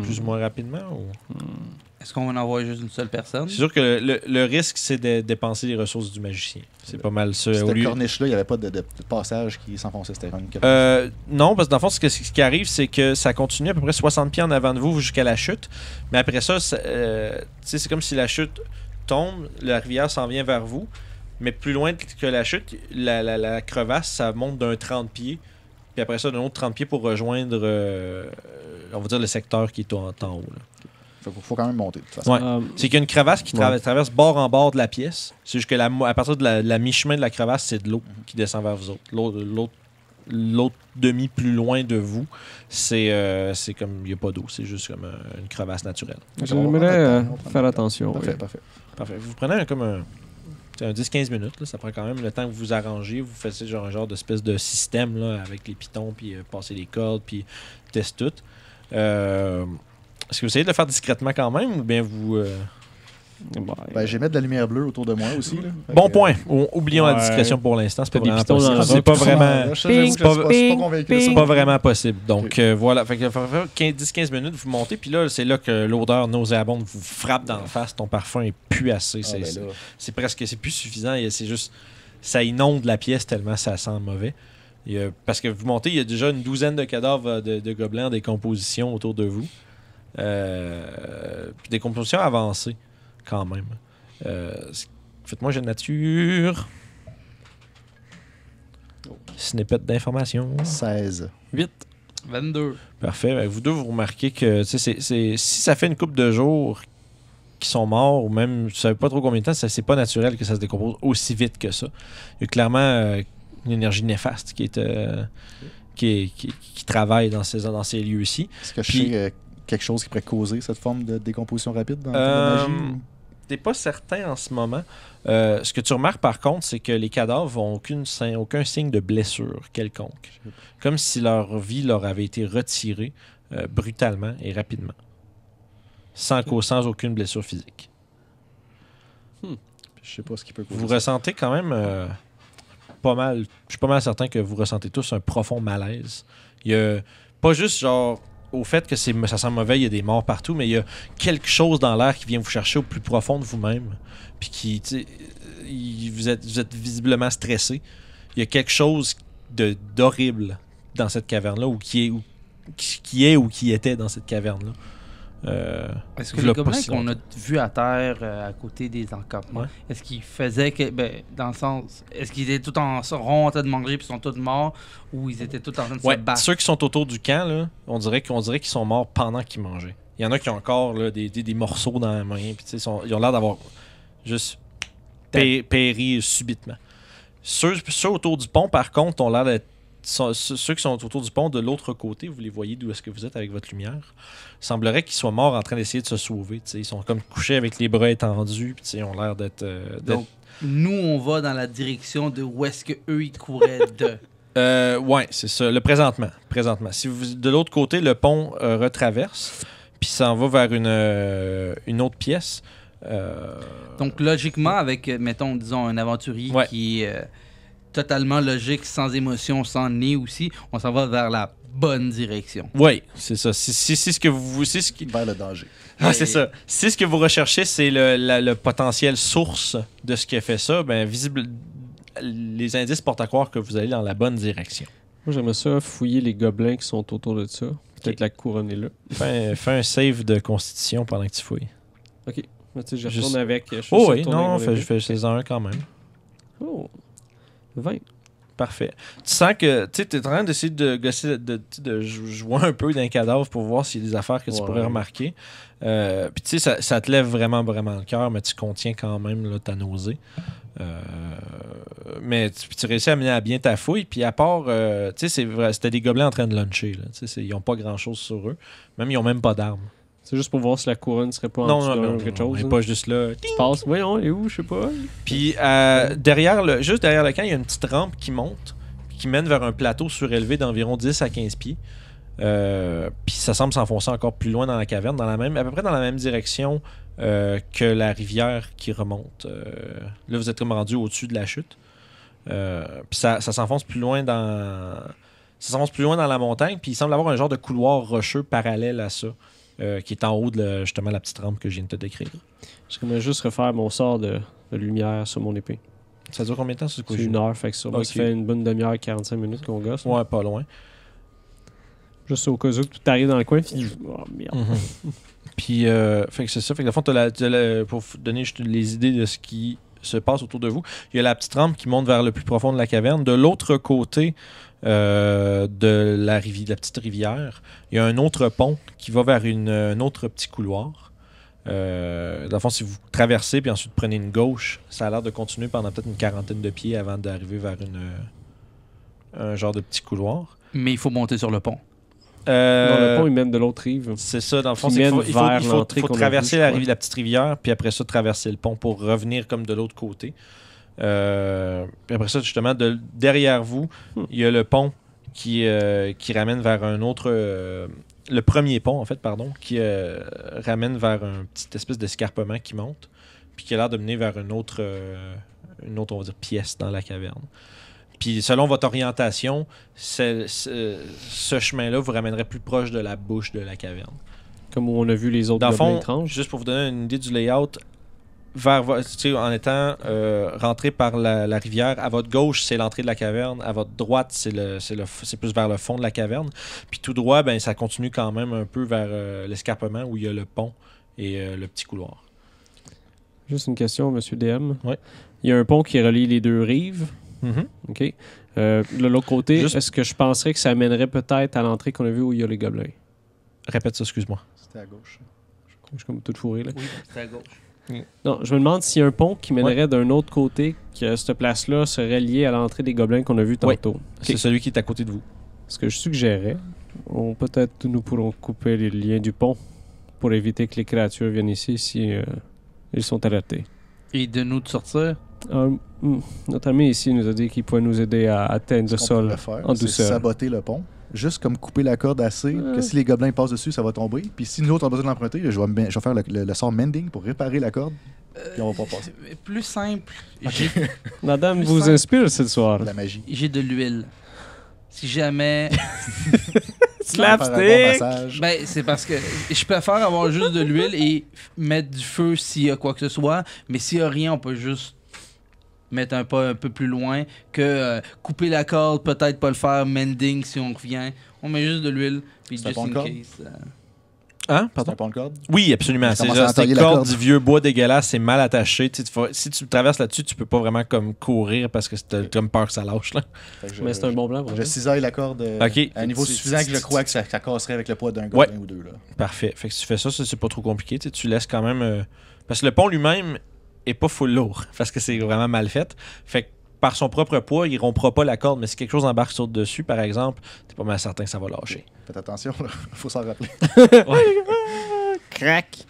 plus ou moins rapidement? Ou... Est-ce qu'on va en envoyer juste une seule personne? C'est sûr que le risque, c'est de dépenser les ressources du magicien. C'est pas mal ça. Au Cette lieu- corniche-là, il n'y avait pas de passage qui s'enfonçait. C'était une Non, parce que dans le fond, ce qui arrive, c'est que ça continue à peu près 60 pieds en avant de vous jusqu'à la chute. Mais après ça, c'est comme si la chute tombe, la rivière s'en vient vers vous. Mais plus loin que la chute, la crevasse, ça monte d'un 30 pieds. Puis après ça, d'un autre 30 pieds pour rejoindre, on va dire, le secteur qui est en haut. Là. faut quand même monter, de toute façon. Ouais. C'est qu'il y a une crevasse qui traverse bord en bord de la pièce. C'est juste que à partir de la mi-chemin de la crevasse, c'est de l'eau qui descend vers vous autres. L'autre demi plus loin de vous, c'est comme il n'y a pas d'eau. C'est juste comme une crevasse naturelle. J'aimerais faire attention. Parfait, oui. parfait. Parfait. Vous prenez un 10-15 minutes. Là. Ça prend quand même le temps que vous vous arrangez. Vous faites un genre d'espèce de système là, avec les pitons, puis passer les cordes, puis test tout. Est-ce que vous essayez de le faire discrètement quand même ou bien vous... Ben, je vais mettre de la lumière bleue autour de moi aussi. Là. Bon point. Oublions la Ouais. discrétion pour l'instant. C'est pas T'as des vraiment pitons dans possible. le C'est pas Ah, vraiment... là, je suis pas convaincu de ça. C'est pas vraiment possible. Donc voilà, fait que 10-15 minutes, vous montez, puis là, c'est là que l'odeur nauséabonde vous frappe dans la face. Ton parfum est plus assez. Ah, ben là. C'est presque, c'est plus suffisant. C'est juste, ça inonde la pièce tellement ça sent mauvais. Parce que vous montez, il y a déjà une douzaine de cadavres de gobelins en décomposition autour de vous. Puis des compositions avancées, quand même. Faites-moi un jet de nature. Snippet d'information. 16. 8. 22. Parfait. Ben, vous deux, vous remarquez que si ça fait une couple de jours qui sont morts, ou même, je ne savez pas trop combien de temps, c'est pas naturel que ça se décompose aussi vite que ça. Il y a clairement une énergie néfaste qui travaille dans ces lieux-ci. Est-ce que je Puis- sais quelque chose qui pourrait causer cette forme de décomposition rapide dans la magie? T'es pas certain en ce moment. Ce que tu remarques par contre, c'est que les cadavres n'ont aucun signe de blessure quelconque. Comme si leur vie leur avait été retirée brutalement et rapidement. Sans aucune blessure physique. Je sais pas ce qui peut causer Vous ça. ressentez quand même pas mal. Je suis pas mal certain que vous ressentez tous un profond malaise. Il y a pas juste genre au fait que ça sent mauvais, il y a des morts partout, mais il y a quelque chose dans l'air qui vient vous chercher au plus profond de vous-même. Puis qui, tu sais, vous êtes visiblement stressé. Il y a quelque chose d'horrible dans cette caverne-là, ou qui était dans cette caverne-là. Est-ce que V'là les pas gobelins si qu'on a longtemps. vus à terre à côté des encampements, Ouais. est-ce qu'ils faisaient que. Ben, dans le sens. Est-ce qu'ils étaient tous en rond en train de manger puis sont tous morts ou ils étaient tous en train de Ouais, se battre? ceux qui sont autour du camp, là, on dirait qu'ils sont morts pendant qu'ils mangeaient. Il y en a qui ont encore là, des morceaux dans la main, puis tu sais, ils ont l'air d'avoir juste péri subitement. Ceux autour du pont, par contre, ont l'air d'être. Ceux qui sont autour du pont de l'autre côté, vous les voyez d'où est-ce que vous êtes avec votre lumière, il semblerait qu'ils soient morts en train d'essayer de se sauver. Tu sais, ils sont comme couchés avec les bras étendus, puis tu sais, ils ont l'air d'être. Donc, nous, on va dans la direction de où est-ce qu'eux, ils couraient de. Ouais, c'est ça. Présentement. Si vous, de l'autre côté, le pont retraverse, puis s'en va vers une autre pièce. Donc, logiquement, avec, mettons, disons, un aventurier Ouais. qui est totalement logique, sans émotion, sans nez aussi, on s'en va vers la bonne direction. Oui, c'est ça. Si ce que vous. Vers le danger. Ah, c'est ça. Si ce que vous recherchez, c'est le potentiel source de ce qui a fait ça, ben, les indices portent à croire que vous allez dans la bonne direction. Moi, j'aimerais ça fouiller les gobelins qui sont autour de ça. Peut-être la couronne est là. Fais un save de constitution pendant que tu fouilles. Ok. Mais tu sais, je Juste- retourne avec. Je Oh oui, retourne non, avec mon épée. fais un quand même. Oh. 20. Parfait. Tu sens que tu es en train d'essayer de gosser, de jouer un peu d'un cadavre pour voir s'il y a des affaires que tu Ouais. pourrais remarquer. Puis tu sais, ça te lève vraiment, vraiment le cœur, mais tu contiens quand même là, ta nausée. Mais tu réussis à mener à bien ta fouille. Puis à part, tu sais, c'était des gobelins en train de luncher. Là. Tu sais, ils n'ont pas grand-chose sur eux. Même, ils n'ont même pas d'armes. C'est juste pour voir si la couronne serait pas en Non, dessous non, d'un non, ou quelque non, chose. mais hein. pas juste là. Tu passes. Voyons, elle est où? Je sais pas. Puis juste derrière le camp, il y a une petite rampe qui monte, qui mène vers un plateau surélevé d'environ 10 à 15 pieds. Puis ça semble s'enfoncer encore plus loin dans la caverne, à peu près dans la même direction que la rivière qui remonte. Là, vous êtes comme rendu au-dessus de la chute. Puis ça s'enfonce plus loin dans... Ça s'enfonce plus loin dans la montagne, puis il semble avoir un genre de couloir rocheux parallèle à ça, qui est en haut de justement la petite rampe que je viens de te décrire. J'aimerais juste refaire mon sort de lumière sur mon épée. Ça dure combien de temps, ce coup? C'est 1 heure, fait que ça, Ok. ça fait une bonne demi-heure, 45 minutes qu'on gosse. là. Ouais, pas loin. Juste au cas où tu t'arrives dans le coin, puis oh merde. Puis, fait que c'est ça. Fait que, dans le fond, pour vous donner juste les idées de ce qui se passe autour de vous, il y a la petite rampe qui monte vers le plus profond de la caverne. De l'autre côté de la petite rivière, il y a un autre pont qui va vers un autre petit couloir. Dans le fond, si vous traversez puis ensuite prenez une gauche, ça a l'air de continuer pendant peut-être une quarantaine de pieds avant d'arriver vers un genre de petit couloir. Mais il faut monter sur le pont. Non, le pont, il mène de l'autre rive. C'est ça, dans le fond, Qui c'est qu'il mène vers il faut l'entrée qu'on a traverser vue, je crois. la petite rivière, puis après ça, traverser le pont pour revenir comme de l'autre côté. Puis après ça, justement, derrière vous, il y a le pont qui ramène vers un autre... le premier pont, en fait, pardon, qui ramène vers un petit espèce d'escarpement qui monte. puis qui a l'air de mener vers une autre, on va dire, pièce dans la caverne. Puis selon votre orientation, ce chemin-là vous ramènerait plus proche de la bouche de la caverne. Comme où on a vu les autres Dans le gobelins fond, étranges. juste pour vous donner une idée du layout, en étant rentré par la rivière, à votre gauche, c'est l'entrée de la caverne. À votre droite, c'est plus vers le fond de la caverne. Puis tout droit, ben, ça continue quand même un peu vers l'escarpement où il y a le pont et le petit couloir. Juste une question, Monsieur DM. Oui. Il y a un pont qui relie les deux rives. Mm-hmm. OK. De l'autre côté, Juste- est-ce que je penserais que ça amènerait peut-être à l'entrée qu'on a vue où il y a les gobelins? Répète ça, excuse-moi. C'était à gauche. Je suis comme tout fourré, là. Oui, c'est à gauche. Non, je me demande s'il y a un pont qui mènerait d'un autre côté, que cette place-là serait liée à l'entrée des gobelins qu'on a vu Oui. tantôt. C'est celui qui est à côté de vous. Ce que je suggérais, peut-être nous pourrons couper les liens du pont pour éviter que les créatures viennent ici si ils sont alertés. Et de nous de sortir. Notre ami ici nous a dit qu'il pouvait nous aider à atteindre le Ce qu'on sol pourrait faire, en c'est douceur. saboter le pont. Juste comme couper la corde assez que si les gobelins passent dessus, ça va tomber. Puis si nous autres on a besoin de l'emprunter, je vais faire le sort mending pour réparer la corde. Puis on va pas passer. Plus simple, Madame Plus vous simple. inspire ce soir. La magie. j'ai de l'huile. Si jamais. Faire un bon massage. Ben, c'est parce que je préfère avoir juste de l'huile et mettre du feu s'il y a quoi que ce soit. Mais s'il n'y a rien, on peut juste mettre un pas un peu plus loin que couper la corde, peut-être pas le faire, mending si on revient. On met juste de l'huile, puis C'est un just pont de in corde? case. Hein? C'est un pont de corde. Oui, absolument. Je C'est commence à juste des entailler la cordes corde. du vieux bois dégueulasse, c'est mal attaché. Si tu traverses là-dessus, tu peux pas vraiment comme courir parce que t'as comme peur que ça lâche. Là. Fait que Mais c'est un bon plan. pour Je ça. cisaille la corde Ok. à un niveau suffisant que je crois que ça casserait avec le poids d'un Ouais. gobelin ou deux. Là. Parfait. Fait que si tu fais ça, c'est pas trop compliqué. Tu laisses quand même. Parce que le pont lui-même est pas full lourd parce que c'est vraiment mal fait. Fait que par son propre poids, il rompra pas la corde, mais si quelque chose embarque sur dessus, par exemple, t'es pas mal certain que ça va lâcher. Faites attention, là. Faut s'en rappeler. Crac!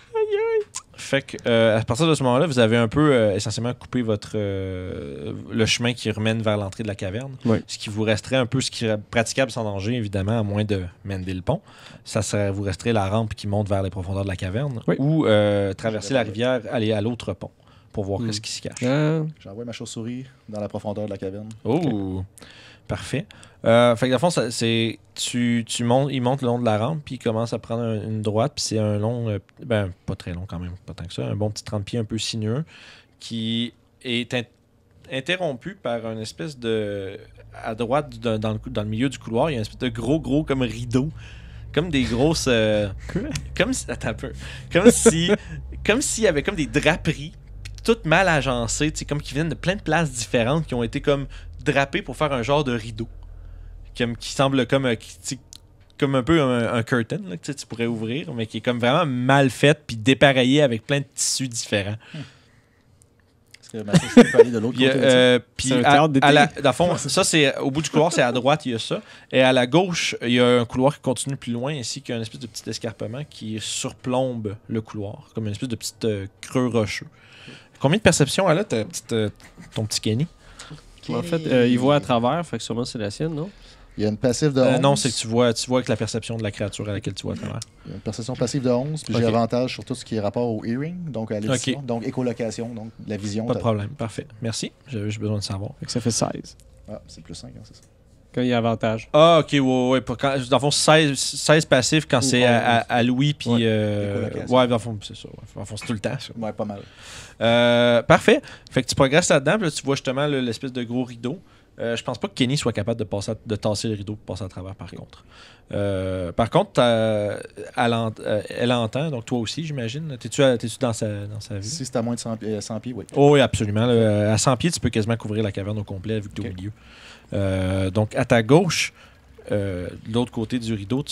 Fait que à partir de ce moment-là, vous avez un peu essentiellement coupé le chemin qui remène vers l'entrée de la caverne. Oui. Ce qui vous resterait un peu ce qui est praticable sans danger, évidemment, à moins de mender le pont. Vous resterait la rampe qui monte vers les profondeurs de la caverne Oui. ou traverser la rivière, aller à l'autre pont pour voir ce qui se cache. J'envoie ma chauve-souris dans la profondeur de la caverne. Oh, parfait. Fait que dans le fond, il monte le long de la rampe, puis il commence à prendre une droite, puis c'est un long, pas très long quand même, pas tant que ça, un bon petit 30 pieds un peu sinueux, qui est interrompu par une espèce de... À droite, dans le milieu du couloir, il y a une espèce de gros comme rideau. Comme des grosses... comme si... Attends un peu. Comme s'il y avait comme des draperies, puis toutes mal agencées, tu sais, comme qui viennent de plein de places différentes, qui ont été comme drapées pour faire un genre de rideau. Qui semble comme un peu un curtain là, que tu pourrais ouvrir, mais qui est comme vraiment mal fait puis dépareillé avec plein de tissus différents. Est-ce que ma chauve-souris peut aller de l'autre Il y côté? a, puis C'est un théâtre d'été. dans le fond, ça c'est au bout du couloir, c'est à droite, il y a ça. Et à la gauche, il y a un couloir qui continue plus loin, ainsi qu'un espèce de petit escarpement qui surplombe le couloir, comme une espèce de petit creux rocheux. Combien de perception elle a, ton petit Kenny? En fait, il voit à travers, fait que sûrement c'est la sienne, non? Il y a une passive de 11. Non, c'est que tu vois avec la perception de la créature à laquelle tu vois à travers. Il y a une perception passive de 11, puis Ok. j'ai avantage sur tout ce qui est rapport au hearing, donc à l'édition, Ok. donc écolocation, donc la vision. Pas de problème, parfait. Merci, j'ai besoin de savoir. Fait que ça fait 16. Ah, c'est plus 5, hein, c'est ça. Quand il y a avantage. Ah, ok, ouais. Dans le fond, 16 passifs quand c'est à Louis, puis. Écolocation. Ouais, dans le fond, c'est ça. Dans le fond, c'est tout le temps, ça. Ouais, pas mal. Parfait. Fait que tu progresses là-dedans, puis là, tu vois justement l'espèce de gros rideau. Je pense pas que Kenny soit capable de tasser le rideau pour passer à travers, par contre. Par contre, elle entend, donc toi aussi, j'imagine. T'es-tu dans sa vue? Si c'est à moins de 100 pieds, oui. Oh, oui, absolument. Là, à 100 pieds, tu peux quasiment couvrir la caverne au complet vu que tu es au milieu. Donc, à ta gauche, de l'autre côté du rideau,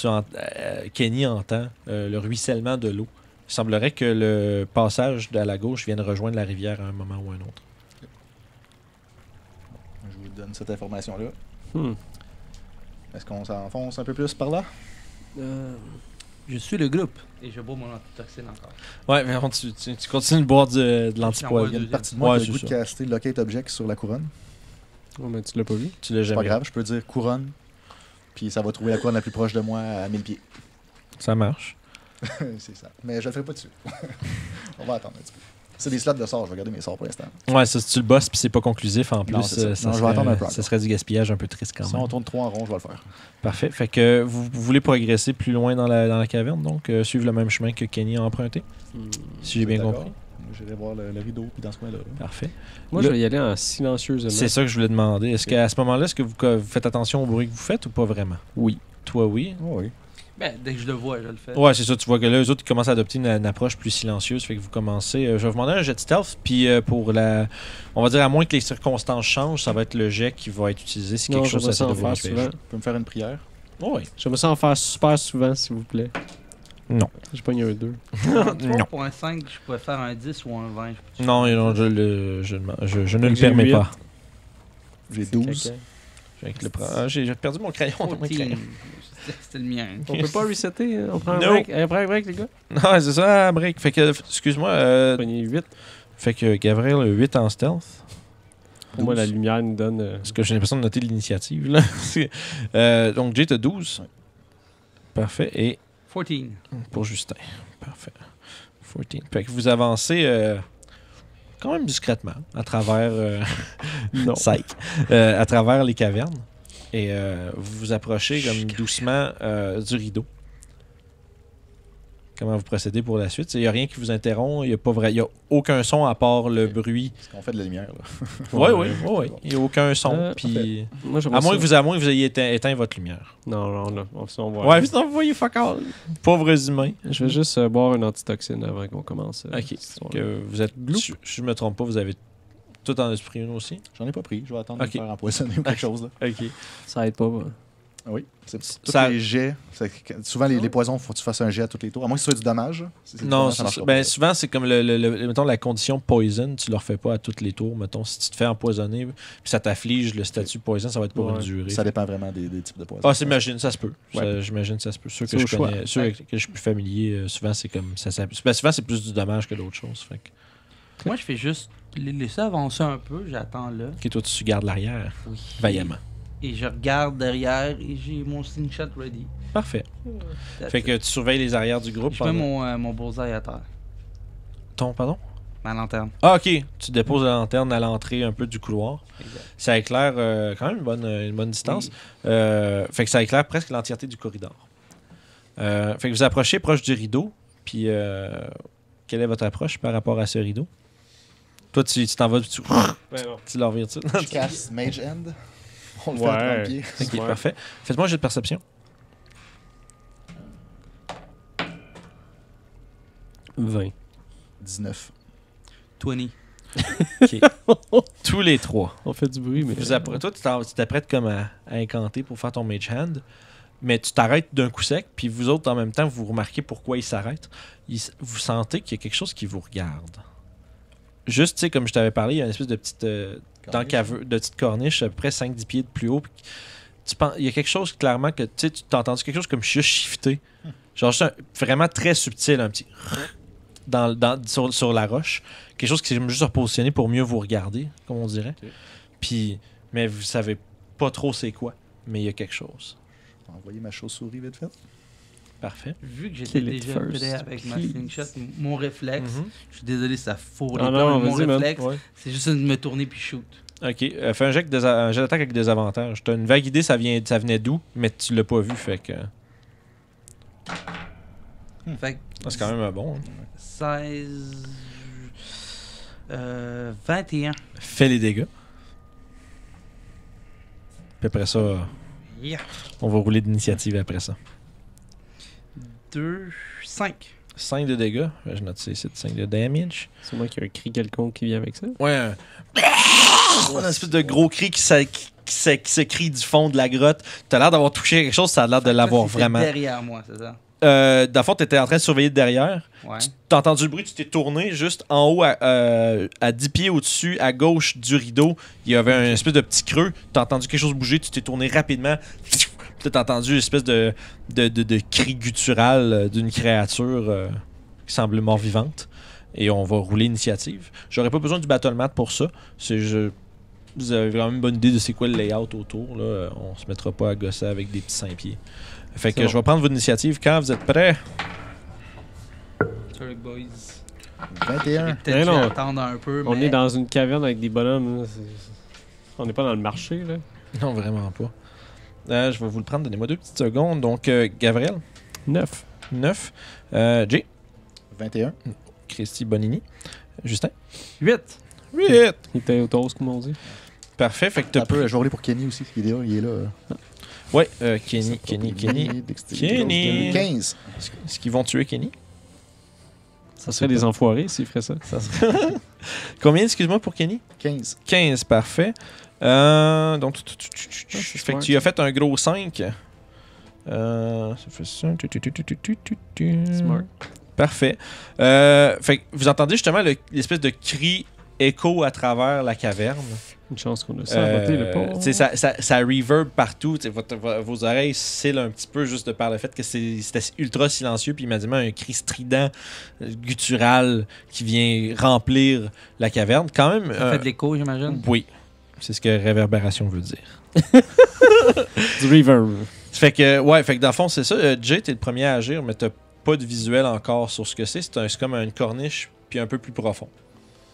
Kenny entend le ruissellement de l'eau. Il semblerait que le passage à la gauche vienne rejoindre la rivière à un moment ou un autre. Je vous donne cette information-là. Hmm. Est-ce qu'on s'enfonce un peu plus par là? Je suis le groupe et je bois mon antitoxine encore. Ouais, mais avant, tu continues de boire de l'antipoison. Il y a une partie de moi Ouais, qui a le goût c'est de caster Locate Object sur la couronne. Oh, mais tu l'as pas vu? Tu l'as C'est pas jamais. grave, je peux dire couronne, puis ça va trouver la couronne la plus proche de moi à 1000 pieds. Ça marche. C'est ça. Mais je le ferai pas dessus. On va attendre un petit peu. C'est des slots de sorts. Je vais regarder mes sorts pour l'instant. Ouais, ça, si tu le bosses puis c'est pas conclusif en plus, Non, c'est ça. ça Non, je vais attendre un peu ça encore. serait du gaspillage un peu triste quand Si même. on tourne 3 en rond, je vais le faire. Parfait. Fait que vous voulez progresser plus loin dans la caverne, donc suivre le même chemin que Kenny a emprunté, si j'ai bien D'accord. compris. J'irai voir le rideau, puis dans ce coin-là. Parfait. Moi, Le- je vais y aller en silencieusement. C'est ça que je voulais demander. Est-ce qu'à ce moment-là, est-ce que vous faites attention au bruit que vous faites ou pas vraiment? Oui. Toi, oui. Oh, oui. Ben, dès que je le vois, je le fais. Ouais, c'est ça. Tu vois que là, eux autres, ils commencent à adopter une approche plus silencieuse. Fait que vous commencez. Je vais vous demander un jet de stealth. Puis pour la. On va dire, à moins que les circonstances changent, ça va être le jet qui va être utilisé si Non, quelque chose j'aimerais ça essaie en de vous faire empêcher. souvent. Tu peux me faire une prière? Oh, oui. J'aimerais ça en faire super souvent, s'il vous plaît. Non. J'ai pas eu un 2. Non. Pour un 5, je pourrais faire un 10 ou un 20. Non, non, je ne le J'ai permets 8. pas. J'ai 12. J'ai perdu mon crayon. dans mon crayon. C'était le mien. On peut pas resetter, on prend un No. break. Un break, les gars. Non, c'est ça, break. Fait que, excuse-moi. Prenez 8. Fait que Gabriel a 8 en stealth. Pour moi, la lumière nous donne. Parce que j'ai l'impression de noter l'initiative, là. Donc, Jay, t'as 12. Ouais. Parfait. Et 14. pour Justin. Parfait. 14. Fait que vous avancez quand même discrètement à travers Non. Psych, à travers les cavernes. Et vous vous approchez comme doucement du rideau. Comment vous procédez pour la suite? Il n'y a rien qui vous interrompt. Il n'y a aucun son à part le bruit. Parce qu'on fait de la lumière, là. Oui. Il n'y a aucun son. Puis, Moi, à moins que vous ayez éteint votre lumière. Non, là. On va Ouais, sinon vous voyez fuck all. Pauvres humains. Je vais juste boire une antitoxine avant qu'on commence. Ok. cette histoire-là. Que vous êtes. Je me trompe pas, vous avez tout en esprit une aussi. J'en ai pas pris. Je vais attendre Ok. de me faire empoisonner ou quelque chose, là. Ok. Ça aide pas. Oui. Tous Ça- les jets. Souvent, les poisons, faut que tu fasses un jet à tous les tours. À moins que ce soit du dommage. Si c'est du Non, dommage, ça marchera ben, pas. souvent c'est comme mettons la condition poison, tu le refais pas à tous les tours. Mettons, si tu te fais empoisonner, puis ça t'afflige le statut poison, ça va être pour une Ouais. durée. Ça dépend vraiment des types de poisons. Ah, j'imagine, ça se peut. Ouais. J'imagine, ça se peut. Ceux que C'est au je connais, ceux avec lesquels je suis plus familier, souvent c'est comme ça. Ben, souvent c'est plus du dommage que d'autres choses. Fait que, Moi, je fais juste les laisser avancer un peu. J'attends là. ok, toi tu gardes l'arrière Oui. vaillamment. Et je regarde derrière et j'ai mon slingshot ready. Parfait. That's Fait it. que tu surveilles les arrières du groupe. Je mets pendant- mon bullseye à terre. Pardon? Ma lanterne. Ah, ok. Tu déposes la lanterne à l'entrée un peu du couloir. Exact. Ça éclaire quand même une bonne distance. Fait que ça éclaire presque l'entièreté du corridor. Fait que vous approchez proche du rideau. Puis, quelle est votre approche par rapport à ce rideau? Toi, tu t'en vas, tu leur vires dessus. Je casse Mage End. On le fait Ouais. à 30 pieds. Ok, Ouais. parfait. Faites-moi un jet de perception. 20. 19. 20. Tous les trois. On fait du bruit, mais. Toi, tu t'apprêtes comme à incanter pour faire ton mage hand, mais tu t'arrêtes d'un coup sec, puis vous autres, en même temps, vous remarquez pourquoi il s'arrête. Vous sentez qu'il y a quelque chose qui vous regarde. Juste, tu sais, comme je t'avais parlé, il y a une espèce de petite, de petite corniche à peu près 5-10 pieds de plus haut. Puis il y a quelque chose, clairement, que tu t'as entendu quelque chose comme juste shifter. Genre, juste vraiment très subtil, un petit sur la roche. Quelque chose qui s'est juste repositionné pour mieux vous regarder, comme on dirait. Ok. Puis, mais vous savez pas trop c'est quoi, mais il y a quelque chose. Je vais envoyer ma chauve-souris vite fait. Parfait. Vu que j'étais Kill it déjà first, prêt avec ma please. slingshot, mon réflexe, Mhm. je suis désolé, ça fourre les Ah plans, non, mais mon vas-y, man. réflexe, Ouais. c'est juste de me tourner puis shoot. Ok, fais un jet d'attaque avec des avantages. T'as une vague idée, ça venait d'où, mais tu l'as pas vu, fait que. Fait que C'est quand même un bon. Hein. 16... 21. Fais les dégâts. Puis après ça, Yeah. on va rouler d'initiative après ça. 2, 5. 5 de dégâts. Je note ça ici, 5 de damage. Sûrement qu'il y a un cri quelconque qui vient avec ça. Ouais. Un espèce de gros cri qui se crie du fond de la grotte. T'as l'air d'avoir touché quelque chose, ça a l'air de l'avoir vraiment. Derrière moi, c'est ça? Dans le fond, t'étais en train de surveiller de derrière. Ouais. T'as entendu le bruit, tu t'es tourné juste en haut à 10 pieds au-dessus, à gauche du rideau. Il y avait un espèce de petit creux. T'as entendu quelque chose bouger, tu t'es tourné rapidement. Puis t'as entendu une espèce de cri guttural d'une créature qui semble mort-vivante. Et on va rouler l'initiative. J'aurais pas besoin du battle mat pour ça. Vous avez vraiment une bonne idée de c'est quoi le layout autour. Là. On se mettra pas à gosser avec des petits 5 pieds. Fait que C'est je vais prendre votre initiative quand vous êtes prêts. Sorry, boys. 21. Peut-être Mais dû non. attendre un peu, On mais... est dans une caverne avec des bonhommes. Là. On n'est pas dans le marché, là. Non, vraiment pas. Je vais vous le prendre. Donnez-moi 2 petites secondes. Donc, Gabriel, 9. 9. Jay, 21. Christy Bonini. Justin, 8. 8. Il était au toast, comme on dit. Parfait. Fait que t'as Un peu, je vais rouler pour Kenny aussi. Il est là. Ouais, Kenny. Kenny. 15. Est-ce qu'ils vont tuer Kenny? Ça serait des enfoirés s'ils feraient ça. Combien, excuse-moi, pour Kenny? 15. 15, parfait. Donc, fait que tu as fait un gros 5. Ça fait ça. Smart. Parfait. Fait que vous entendez justement l'espèce de cri écho à travers la caverne. Une chance qu'on a saboté le pont. Tu sais, ça reverb partout. Tu sais, vos oreilles scellent un petit peu juste de par le fait que c'était ultra silencieux. Puis immédiatement, un cri strident, guttural, qui vient remplir la caverne. Quand même. Ça fait de l'écho, j'imagine. Oui. C'est ce que réverbération veut dire. Du reverb. Fait que dans le fond, c'est ça. Jay, t'es le premier à agir, mais t'as pas de visuel encore sur ce que c'est. C'est comme une corniche, puis un peu plus profond.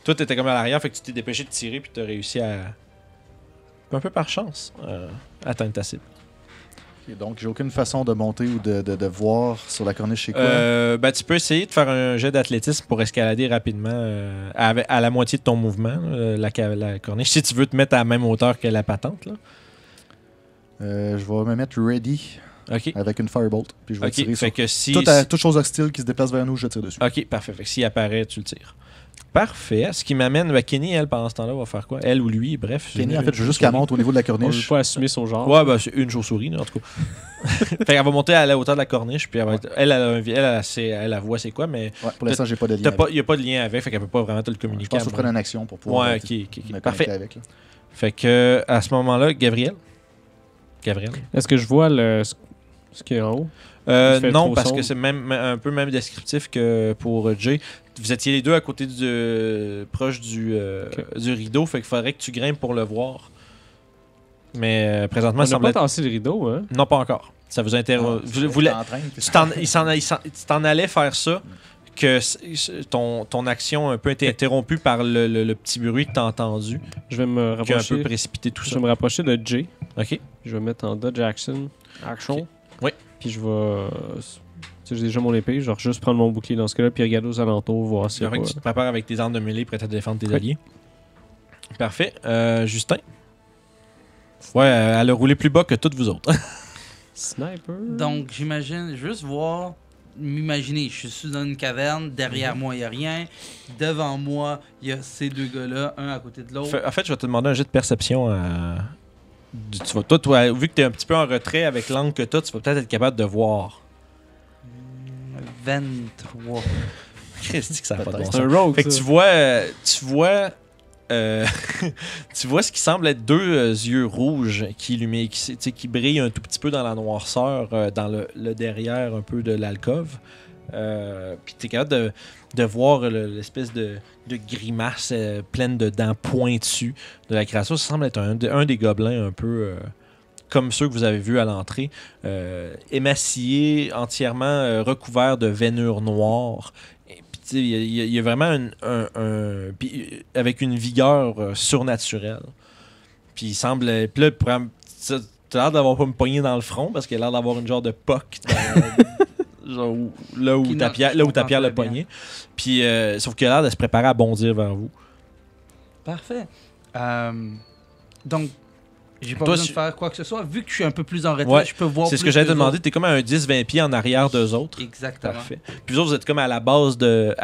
Toi, t'étais comme à l'arrière, fait que tu t'es dépêché de tirer, puis t'as réussi à, un peu par chance, atteindre ta cible. Et donc, j'ai aucune façon de monter ou de voir sur la corniche, c'est quoi? Ben, tu peux essayer de faire un jet d'athlétisme pour escalader rapidement à la moitié de ton mouvement, la corniche, si tu veux te mettre à la même hauteur que la patente. Là. Je vais me mettre ready OK. avec une firebolt. Puis je vais tirer fait sur que si... toute chose hostile qui se déplace vers nous, je tire dessus. OK, parfait. Fait que s'il apparaît, tu le tires. Parfait. Ce qui m'amène... Kenny, elle, pendant ce temps-là, va faire quoi? Elle ou lui, bref. Kenny, en fait, je veux juste qu'elle monte au niveau de la On ne veut corniche. pas assumer son genre. Ouais, ben c'est une chauve-souris, là, en tout cas. Fait qu'elle va monter à la hauteur de la corniche, puis elle voit c'est quoi, mais Ouais, pour l'instant, j'ai pas de lien. il n'y a pas de lien avec, fait qu'elle peut pas vraiment te le Je communiquer. pense qu'il faut prendre une action pour pouvoir Ouais, me ok. connecter Parfait. avec. Là. Fait que à ce moment-là, Gabriel. Est-ce que je vois ce qu'il y a en haut? Il fait Non, trop parce sombre. que c'est même un peu même descriptif que pour Jay. Vous étiez les deux à côté proche du rideau, fait qu'il faudrait que tu grimpes pour le voir. Mais présentement, On ça n'a semble pas être... tassé le rideau, hein? Non, pas encore. Ça vous intéresse. Tu t'en allais faire ça, que ton action a un peu été interrompue par le petit bruit que tu as entendu, Je vais me qui a un rapprocher. peu précipité tout Je ça. vais me rapprocher de Jay. OK. Je vais mettre en dodge action. Ok. Oui. Puis je vais... Tu sais, j'ai déjà mon épée. Je vais juste prendre mon bouclier dans ce cas-là, puis regarder aux alentours, voir s'il y a Fait que pas... tu te prépares avec tes armes de mêlée prêtes à défendre tes Oui. alliés. Parfait. Justin? Ouais, elle a roulé plus bas que toutes vous autres. Sniper? Donc, j'imagine, juste voir, m'imaginer, je suis dans une caverne, derrière moi, il n'y a rien. Devant moi, il y a ces deux gars-là, un à côté de l'autre. En fait, je vais te demander un jet de perception. Toi, vu que tu es un petit peu en retrait avec l'angle que tu as, tu vas peut-être être capable de voir. 23. Christ, que ça n'a pas de bon C'est sens. un rogue, Fait que ça. tu vois tu vois ce qui semble être deux yeux rouges qui brillent un tout petit peu dans la noirceur, dans le derrière un peu de l'alcôve. Puis tu es capable de voir l'espèce de grimace pleine de dents pointues de la créature. Ça semble être un des gobelins un peu comme ceux que vous avez vus à l'entrée, émacié, entièrement recouvert de veinures noires. Il y a vraiment puis, avec une vigueur surnaturelle. Puis il semble. Puis là, t'as l'air d'avoir pas une poignée dans le front parce qu'il a l'air d'avoir une genre de poque genre là où ta pierre le poignet. Puis sauf qu'il a l'air de se préparer à bondir vers vous. Parfait. Donc, j'ai pas Toi, besoin de faire quoi que ce soit. Vu que je suis un peu plus en retrait, Ouais, je peux voir c'est ce plus que j'allais te d'eux demander. autres. T'es comme à un 10-20 pieds en arrière d'eux autres. Exactement. Parfait. Puis vous autres, vous êtes comme à la base de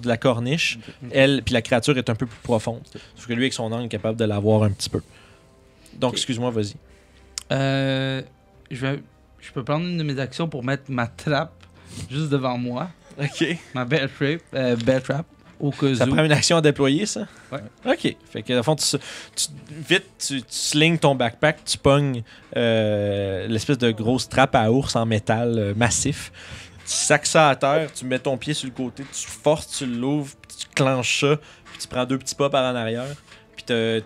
la corniche. Elle, puis la créature est un peu plus profonde. Sauf que lui, avec son angle, est capable de la voir un petit peu. Donc, Ok. excuse-moi, vas-y. Je peux prendre une de mes actions pour mettre ma trappe juste devant moi. OK. Ma bear trap, au cas Ça où. prend une action à déployer, ça? Ouais. OK. Fait que, dans le fond, tu slings ton backpack, tu pognes l'espèce de grosse trappe à ours en métal massif. Tu sacs ça à terre, tu mets ton pied sur le côté, tu forces, tu l'ouvres, puis tu clenches ça, puis tu prends 2 petits pas par en arrière. Puis t'as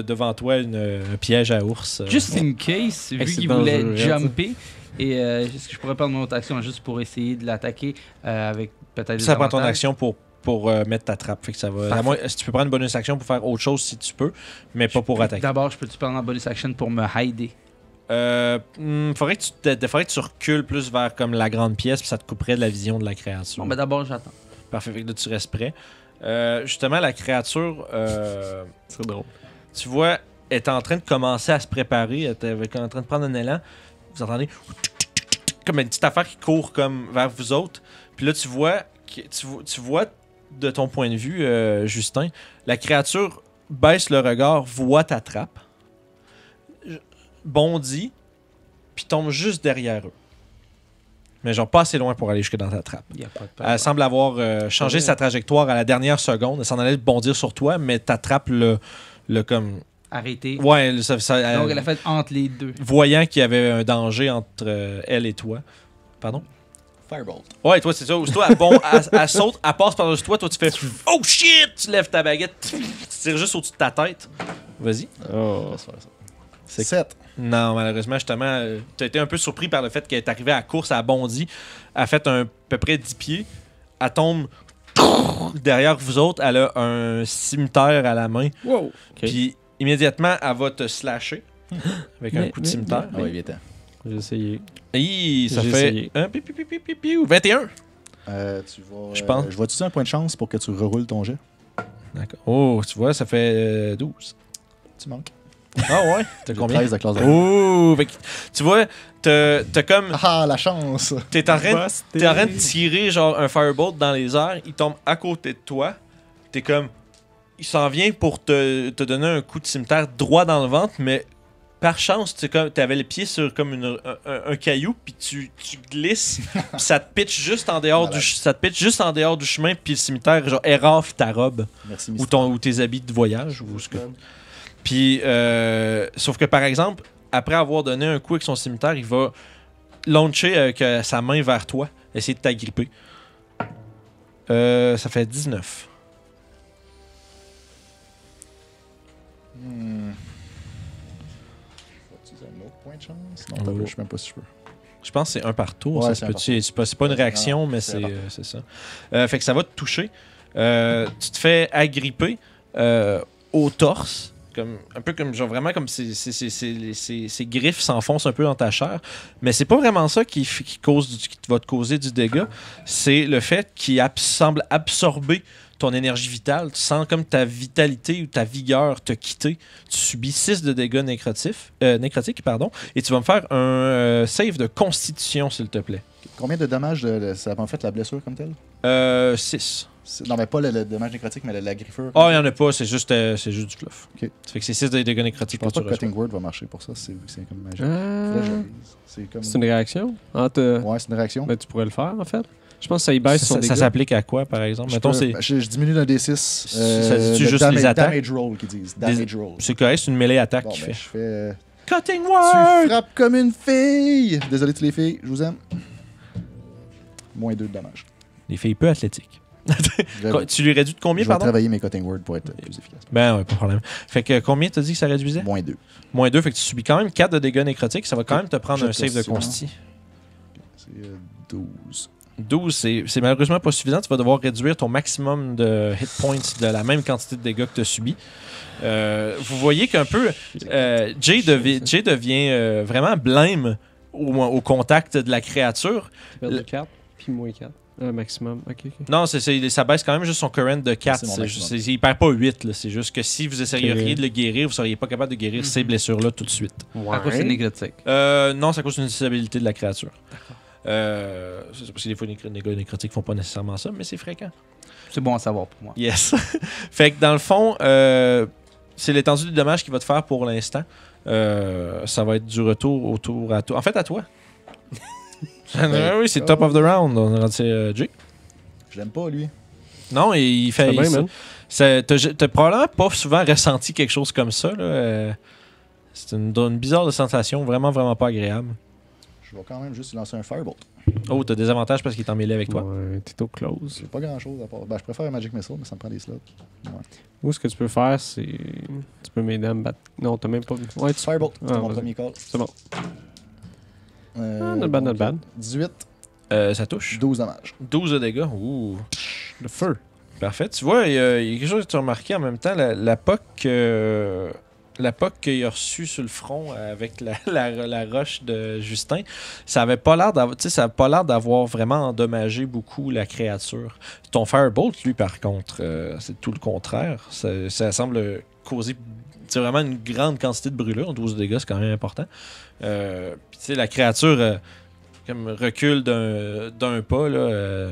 devant toi un piège à ours. Juste in case, vu c'est qu'il dangereux, voulait hein, jumper. Et est-ce que je pourrais prendre mon autre action juste pour essayer de l'attaquer avec peut-être des Ça prend ton avantages? action pour pour mettre ta trappe. Fait que ça va. Parfait. À moins, si tu peux prendre une bonus action pour faire autre chose si tu peux, mais pas pour attaquer. D'abord, je peux-tu prendre en bonus action pour me hider? Faudrait que tu recules plus vers comme la grande pièce, puis ça te couperait de la vision de la créature. Bon, mais d'abord, j'attends. Parfait, fait que là, tu restes prêt. Justement, la créature, C'est drôle. tu vois, est en train de commencer à se préparer, elle était en train de prendre un élan. Vous entendez comme une petite affaire qui court comme vers vous autres. Puis là, tu vois de ton point de vue, Justin, la créature baisse le regard, voit ta trappe, bondit, puis tombe juste derrière eux. Mais genre pas assez loin pour aller jusque dans ta trappe. Il y a pas de Elle semble avoir changé Ouais. sa trajectoire à la dernière seconde. Elle s'en allait bondir sur toi, mais ta trappe le comme... Arrêtez. Ouais, Donc, elle a fait entre les deux. voyant qu'il y avait un danger entre elle et toi. Pardon? Firebolt. Ouais, toi, c'est ça. Toi, elle saute, elle passe par-dessus toi. Toi, tu fais « Oh shit! » Tu lèves ta baguette, tu tires juste au-dessus de ta tête. Vas-y. Oh. Laisse faire ça. C'est 7. Non, malheureusement, justement, tu as été un peu surpris par le fait qu'elle est arrivée à la course, elle a bondi, elle a fait à peu près 10 pieds, elle tombe derrière vous autres, elle a un cimetière à la main, Wow. Ok. puis immédiatement, elle va te slasher avec un coup de cimetière. Ah oui, viens-t'en. J'ai essayé. Et ça J'ai fait essayé. un 21. Tu vas. Je pense. Je vois-tu un point de chance pour que tu reroules ton jet? D'accord. Oh, tu vois, ça fait 12. Tu manques. Ah ouais? T'as J'ai combien? 13 de classe de Oh! Fait que, tu vois, t'as comme... Ah, la chance! T'es en train de tirer genre un firebolt dans les airs, il tombe à côté de toi. T'es comme. Il s'en vient pour te donner un coup de cimetière droit dans le ventre, mais par chance, t'avais les pieds sur comme un caillou, puis tu glisses, puis ça te pitch juste en dehors Malade. ça te pitch juste en dehors du chemin, puis le cimetière genre érafle ta robe Merci, ou Mister. ou tes habits de voyage ou ce que. Puis sauf que par exemple, après avoir donné un coup avec son cimetière, il va launcher avec sa main vers toi, essayer de t'agripper. Ça fait 19. Faut utiliser un autre point de chance? Non, t'as Oh. peu, je sais même pas si je peux. Je pense que c'est un par tour. Ouais, Ça c'est se un peut- par c'est pas une réaction, mais c'est un par c'est ça. Fait que ça va te toucher. Tu te fais agripper au torse. Un peu comme genre vraiment comme ces griffes s'enfoncent un peu dans ta chair. Mais c'est pas vraiment ça qui va te causer du dégât. C'est le fait qu'il semble absorber ton énergie vitale. Tu sens comme ta vitalité ou ta vigueur te quitter. Tu subis 6 de dégâts nécrotiques, pardon, et tu vas me faire un save de constitution, s'il te plaît. Combien de dommages ça a en fait la blessure comme telle? 6. Non, mais pas le dommage nécrotique, mais la griffure. Ah, il n'y en a pas, c'est juste du fluff. Ok. Ça fait que c'est 6 de dégâts Je nécrotiques pense que tu pas que reçois. Cutting Word va marcher pour ça, c'est comme magique. Faudrait que je Ah, lise. C'est comme... c'est une réaction? Ouais, c'est une réaction. Ben, tu pourrais le faire, en fait. Je pense que ça y baisse son Ça dégât. s'applique à quoi, par exemple? Mettons, c'est Je diminue d'un D6. Ça dit-tu le juste les attaques? Damage roll qu'ils disent. Damage roll. c'est correct, c'est une mêlée attaque Bon, qui ben, fait. je fais... Cutting Tu word! frappes comme une fille! Désolé toutes les filles, je vous aime. Moins 2 de dommages. Les filles peu athlétiques. Tu lui réduis de combien, Je vais pardon? travailler mes cutting words pour être plus efficace. Ben ouais, pas de problème. Fait que combien t'as dit que ça réduisait? Moins 2. Moins 2, fait que tu subis quand même 4 de dégâts nécrotiques. Ça va quand même te prendre Jet un save de constitution. consti. C'est 12. 12, c'est malheureusement pas suffisant. Tu vas devoir réduire ton maximum de hit points de la même quantité de dégâts que tu as subi. Vous voyez qu'un peu, Jay devient vraiment blême au contact de la créature. Tu perds de 4, puis moins 4. Maximum. Ok. Non, ça baisse quand même juste son current de 4. C'est mon maximum. Il perd pas 8. là. C'est juste que si vous essayeriez Ok. de le guérir, vous seriez pas capable de guérir ces blessures-là tout de suite. À cause c'est nécrotique. Non, c'est à cause d'une disabilité de la créature. C'est parce que des fois, les dégâts nécrotiques font pas nécessairement ça, mais c'est fréquent. C'est bon à savoir pour moi. Yes. Fait que dans le fond, c'est l'étendue du dommage qui va te faire pour l'instant. Ça va être du retour autour à toi. En fait, à toi. Oui, c'est top of the round. On a rendu Jay. Je l'aime pas, lui. Non, et il fait. Ça va bien, man. T'as probablement pas souvent ressenti quelque chose comme ça. Là. C'est une bizarre de sensation, vraiment, vraiment pas agréable. Je vais quand même juste lancer un Firebolt. Oh, t'as des avantages parce qu'il est en mêlée avec toi. Ouais, t'es au close. J'ai pas grand chose à part. Ben, je préfère un Magic Missile, mais ça me prend des slots. Ouais. Ou ce que tu peux faire, c'est. Tu peux m'aider à me battre. Non, t'as même pas. Ouais, tu... Firebolt, c'est Ah, mon vas-y. premier call. C'est bon. Not bad, not donc, bad. 18, Ça touche. 12 dommages. 12 de dégâts. Ouh. Le feu. Parfait. Tu vois, il y a quelque chose que tu as remarqué en même temps, la POC qu'il a reçue sur le front avec la roche de Justin, ça avait pas l'air d'avoir, tu sais, ça avait pas l'air d'avoir vraiment endommagé beaucoup la créature. Ton Firebolt, lui, par contre, c'est tout le contraire. Ça semble causer vraiment une grande quantité de brûlure. 12 dégâts, c'est quand même important. Puis, tu sais, la créature comme recule d'un pas, là.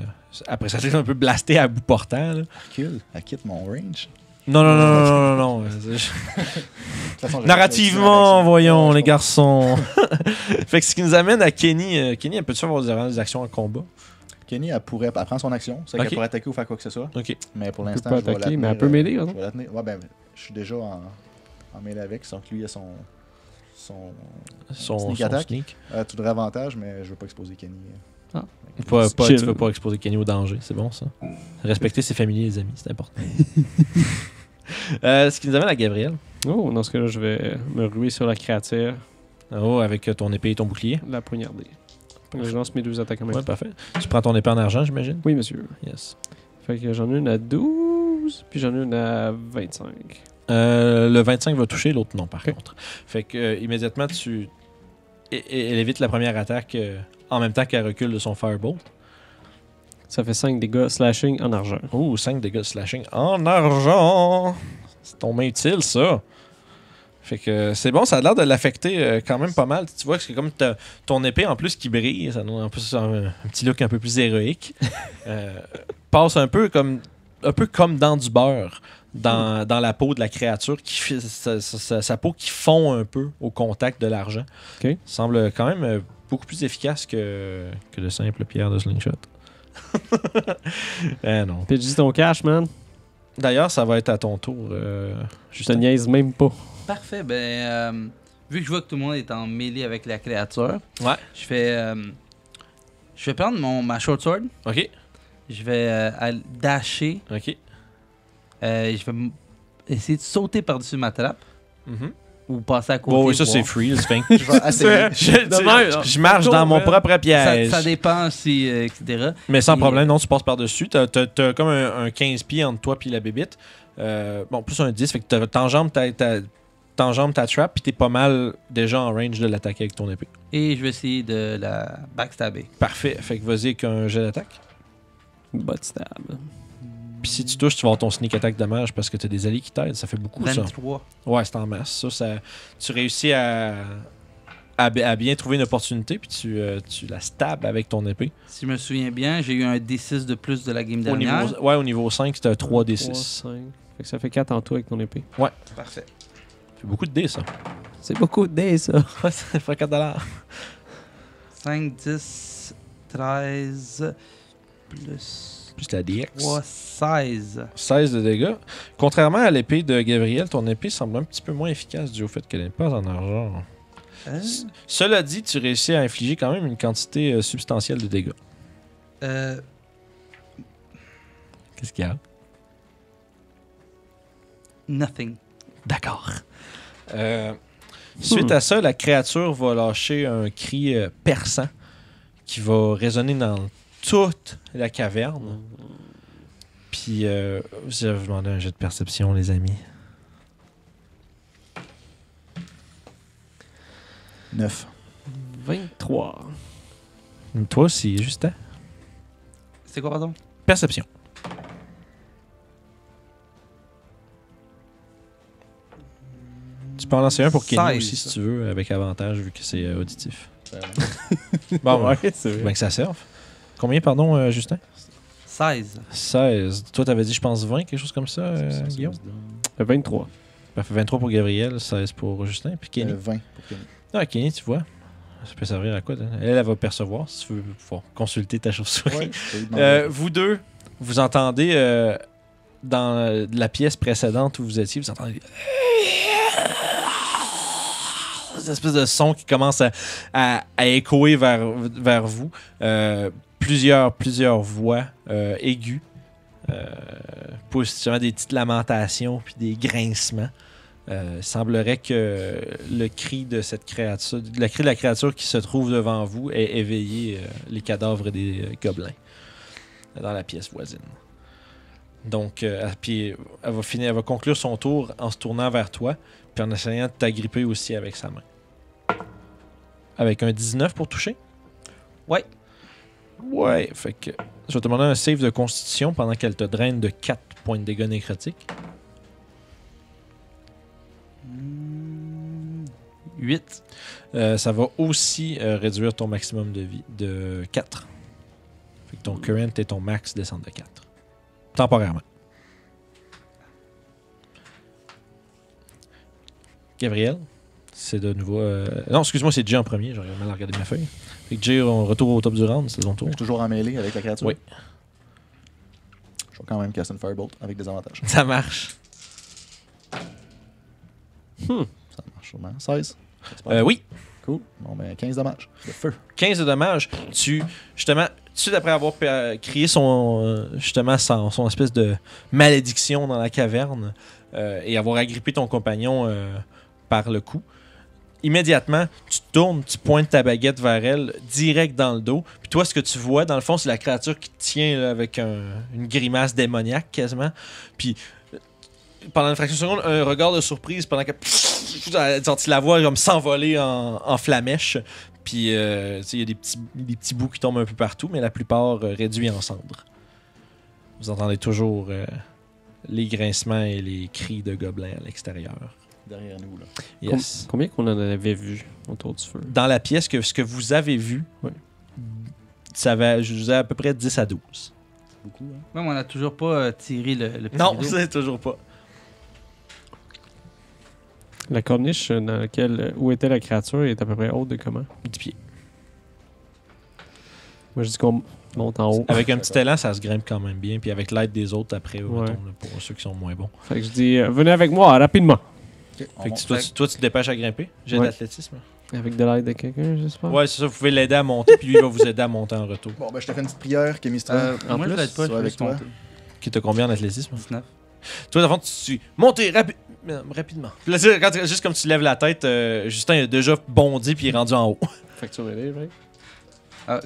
Après ça, c'est un peu blasté à bout portant. Là. Elle quitte mon range. Non. De toute façon, Narrativement, voyons, les gars. garçons. Fait que ce qui nous amène à Kenny. Kenny, elle peut-tu avoir des actions en combat? Kenny, elle prend son action. C'est Ok. qu'elle pourrait attaquer ou faire quoi que ce soit. Ok. Mais pour Elle l'instant, peut je pas vais la attaquer, tenir, mais elle peut m'aider, je hein. vais la tenir. Ouais, ben, je suis déjà en mêlée avec. Donc lui, il a son sneak attack. Sneak. Tu devrais avantage, mais je veux pas exposer Kenny. Ah. Tu Chill. veux pas exposer Kenny au danger, c'est bon ça. Respecter ses familiers et les amis, c'est important. Ce qui nous amène à Gabriel. Oh, dans ce cas-là, je vais me ruer sur la créature, Oh, avec ton épée et ton bouclier. la poignarder. Je lance mes 2 attaques en même Ouais, temps. parfait. Tu prends ton épée en argent, j'imagine? Oui, monsieur. Yes. Fait que j'en ai une à 12, puis j'en ai une à 25. Le 25 va toucher, l'autre non, par Ok. contre. Fait que immédiatement, elle évite la première attaque en même temps qu'elle recule de son Firebolt. Ça fait 5 dégâts slashing en argent. Oh, 5 dégâts de slashing en argent! C'est ton main utile, ça. Fait que c'est bon, ça a l'air de l'affecter quand même pas mal. Tu vois que c'est comme ton épée en plus qui brille, ça donne en plus un petit look un peu plus héroïque. Passe un peu comme dans du beurre dans la peau de la créature, sa peau qui fond un peu au contact de l'argent. Ok. Semble quand même beaucoup plus efficace que de simples pierres de slingshot. Non. Puis dis ton cash, man. D'ailleurs, ça va être à ton tour. Je te Justin. niaise même pas. Parfait, ben, vu que je vois que tout le monde est en mêlée avec la créature, Ouais. je vais prendre ma short sword, Ok. je vais dasher, Ok. je vais essayer de sauter par-dessus ma trappe Mhm. ou passer à côté. Bon, oui, ça voir. c'est free. Je vais essayer. Je marche dans mon propre piège. Ça dépend si, etc. Mais sans Et- problème, non, tu passes par-dessus. T'as comme un 15 pieds entre toi et la bébite. Bon, plus un 10, fait que t'enjambes ta trap, puis t'es pas mal déjà en range de l'attaquer avec ton épée. Et je vais essayer de la backstabber. Parfait. Fait que vas-y avec un jet d'attaque. Butt stab. Puis si tu touches, tu vas avoir ton sneak attack dommage parce que t'as des alliés qui t'aident. Ça fait beaucoup, ça. 23. Ouais, c'est en masse. Tu réussis à bien trouver une opportunité, puis tu la stabs avec ton épée. Si je me souviens bien, j'ai eu un D6 de plus de la game Au dernière. au niveau 5, c'était un 3d6. 5. Fait que ça fait 4 en tout avec ton épée. Parfait. Ça fait beaucoup de dés, ça. C'est beaucoup de dés, ça. Ouais, ça fait 4$. 5, 10, 13, plus Plus la DX. 3, 16. 16 de dégâts. Contrairement à l'épée de Gabriel, ton épée semble un petit peu moins efficace dû au fait qu'elle n'est pas en argent. Cela dit, tu réussis à infliger quand même une quantité substantielle de dégâts. Qu'est-ce qu'il y a? Nothing. D'accord. Suite à ça, la créature va lâcher un cri perçant qui va résonner dans toute la caverne. Puis, je vais vous demander un jet de perception, les amis. 9. 23. Toi aussi, Justin. C'est quoi, pardon? Perception. Tu peux en lancer un pour Kenny 16. aussi, si tu veux, avec avantage, vu que c'est auditif. Bon, Ouais, ouais. c'est vrai. Ben que ça serve. Combien, pardon, Justin? 16. 16. Toi, t'avais dit, je pense, 20, quelque chose comme ça, Guillaume? 23. Parfait, 23 pour Gabriel, 16 pour Justin. Puis Kenny. 20 pour Kenny. Ah, Kenny, tu vois. Ça peut servir à quoi? Elle va percevoir, si tu veux pouvoir consulter ta chauve-souris. Ouais, je peux lui demander. Vous deux, vous entendez dans la pièce précédente où vous étiez, vous entendez cette espèce de son qui commence à échoer vers vous. Plusieurs voix aiguës. Positivement des petites lamentations puis des grincements. Semblerait que le cri de cette créature, le cri de la créature qui se trouve devant vous ait éveillé les cadavres des gobelins dans la pièce voisine. Donc, puis elle va conclure son tour en se tournant vers toi, puis en essayant de t'agripper aussi avec sa main. Avec un 19 pour toucher? Ouais. Ouais, fait que je vais te demander un save de constitution pendant qu'elle te draine de 4 points de dégâts nécrotiques. 8. Ça va aussi réduire ton maximum de vie de 4. Fait que ton current et ton max descendent de 4. Temporairement. Gabriel, c'est de nouveau... Non, excuse-moi, c'est Jay en premier. J'aurais mal regardé ma feuille. Fait que Jay, on retourne au top du round, c'est ton tour. Je suis toujours en mêlée avec la créature. Oui. Je vais quand même casser une Firebolt avec des avantages. Ça marche. Ça marche sûrement. 16. Oui. Cool. Bon, ben 15 dommages. Le feu. 15 de dommages. Justement, tout de suite après avoir crié son espèce de malédiction dans la caverne et avoir agrippé ton compagnon par le cou, immédiatement, tu te tournes, tu pointes ta baguette vers elle, direct dans le dos. Puis toi, ce que tu vois, dans le fond, c'est la créature qui te tient là, avec une grimace démoniaque quasiment. Puis pendant une fraction de seconde, un regard de surprise pendant que tu la vois comme s'envoler en flamèche. Puis il y a des petits bouts qui tombent un peu partout, mais la plupart réduits en cendres. Vous entendez toujours les grincements et les cris de gobelins à l'extérieur. Derrière nous, là. Yes. Combien qu'on en avait vu autour du feu? Dans la pièce, ce que vous avez vu, Oui. je vous ai à peu près 10 à 12. C'est beaucoup, hein? Même on n'a toujours pas tiré le petit Non, rideau. c'est toujours pas. La corniche dans laquelle où était la créature est à peu près haute de comment? 10 pieds. Moi, je dis qu'on monte en haut. Avec un petit élan, ça se grimpe quand même bien. Puis avec l'aide des autres, après, Ouais. mettons, là, pour ceux qui sont moins bons. Fait que je dis, venez avec moi, rapidement. Ok, on Fait que monte. toi, tu te dépêches à grimper. J'ai Ouais. d'athlétisme. Avec de l'aide de quelqu'un, j'espère. Ouais, c'est ça. Vous pouvez l'aider à monter, puis lui, il va vous aider à monter en retour. Bon, ben je te fais une petite prière, Kémistra. En Moi, je plus, l'aide pas, je soit vais avec juste toi. monter. Qui t'a combien en athlétisme? 19. Toi, dans le fond, tu montez rapidement. Puis là, tu sais, juste comme tu lèves la tête, Justin a déjà bondi, puis il est rendu en haut. Fait que tu vas m'aider, vrai? Ah,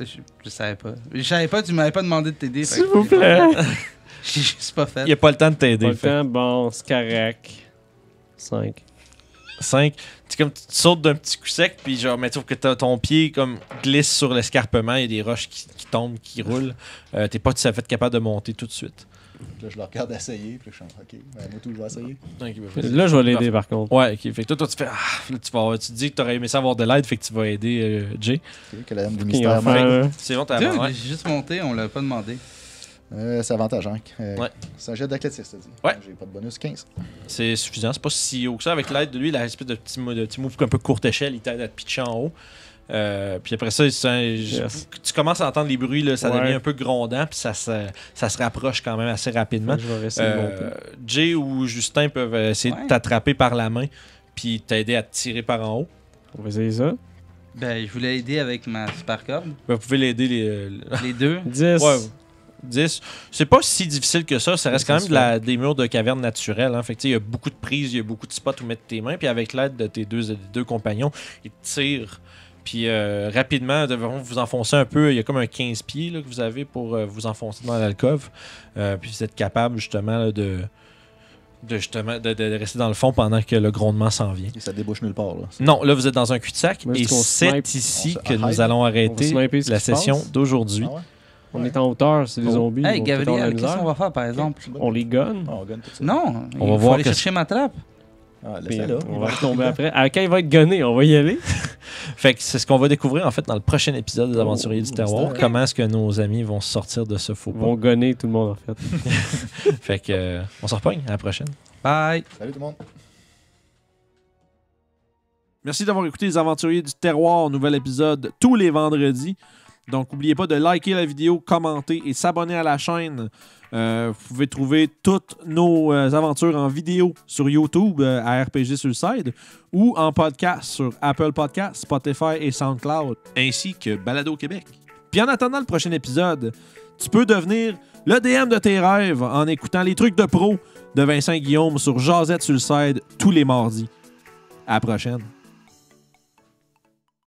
je savais pas. Je savais pas, tu m'avais pas demandé de t'aider. fait S'il que vous plaît. J'ai juste pas fait. Il a pas le temps de t'aider. Pas le temps, bon, c'est correct. 5. 5. Tu comme tu sautes d'un petit coup sec, puis genre, mais tu trouves que ton pied comme glisse sur l'escarpement, il y a des roches qui tombent, qui roulent. T'es pas tout à fait capable de monter tout de suite. Là, je le regarde essayer, puis je suis en OK, ben, moi tout, je vais essayer. Là, Là, je vais l'aider, par contre. Ouais, ok. Fait que toi tu fais. Là, tu te dis que t'aurais aimé ça avoir de l'aide, fait que tu vas aider Jay. OK, que la dame du Il mystère va faire, m'aide. C'est bon, t'as Dude, ouais. j'ai juste monté, on l'a pas demandé. C'est avantage, hein. Ouais. C'est un jet d'athlétisme, t'as dit. Ouais. J'ai pas de bonus, 15. C'est suffisant. C'est pas si haut que ça. Avec l'aide de lui, il a une espèce de petit move un peu courte échelle, il t'aide à te pitcher en haut. Puis après ça, Yes. tu commences à entendre les bruits, là, ça Ouais. devient un peu grondant, puis ça se rapproche quand même assez rapidement. je vais rester de monter. Jay ou Justin peuvent essayer Ouais. de t'attraper par la main, puis t'aider à te tirer par en haut. On va essayer ça. Ben, je voulais aider avec ma super corde. Vous pouvez l'aider Les deux. 10. Ouais. 10. C'est pas si difficile que ça. Ça reste quand même des murs de caverne naturelle. Hein. Fait que, tu sais, il y a beaucoup de prises, il y a beaucoup de spots où mettre tes mains. Puis avec l'aide de tes deux compagnons, ils te tirent. Puis rapidement, devront vous enfoncer un peu. Il y a comme un 15 pieds là, que vous avez pour vous enfoncer dans l'alcôve. Puis vous êtes capable justement là, de rester dans le fond pendant que le grondement s'en vient. Et ça débouche nulle part, là. Non, là vous êtes dans un cul-de-sac. Moi, je Et dis qu'on c'est snipe. ici On se que nous hide. allons On va arrêter sniper ce la qui se session passe. d'aujourd'hui. Ah ouais? On est en hauteur, c'est des Oh. zombies. Hey, ils vont peut-être avoir la Gabriel, qu'est-ce misère. qu'on va faire par exemple? On les gonne. Ah, on gagne tout ça. Non, On va il faut voir aller que- chercher ma trappe. Ah, Puis, laissez-le. on va retomber après. Quand il va être gunné, on va y aller. Fait que c'est ce qu'on va découvrir en fait dans le prochain épisode des Aventuriers du Oh, Terroir. mystère. Comment est-ce que nos amis vont se sortir de ce faux Ils pas. vont gonner tout le monde, en fait. Fait que on se repogne à la prochaine. Bye. Salut tout le monde. Merci d'avoir écouté les Aventuriers du Terroir, nouvel épisode tous les vendredis. Donc, n'oubliez pas de liker la vidéo, commenter et s'abonner à la chaîne. Vous pouvez trouver toutes nos aventures en vidéo sur YouTube à RPG Suicide ou en podcast sur Apple Podcasts, Spotify et SoundCloud, ainsi que Balado Québec. Puis en attendant le prochain épisode, tu peux devenir le DM de tes rêves en écoutant les trucs de pro de Vincent Guillaume sur Jazette Suicide tous les mardis. À la prochaine.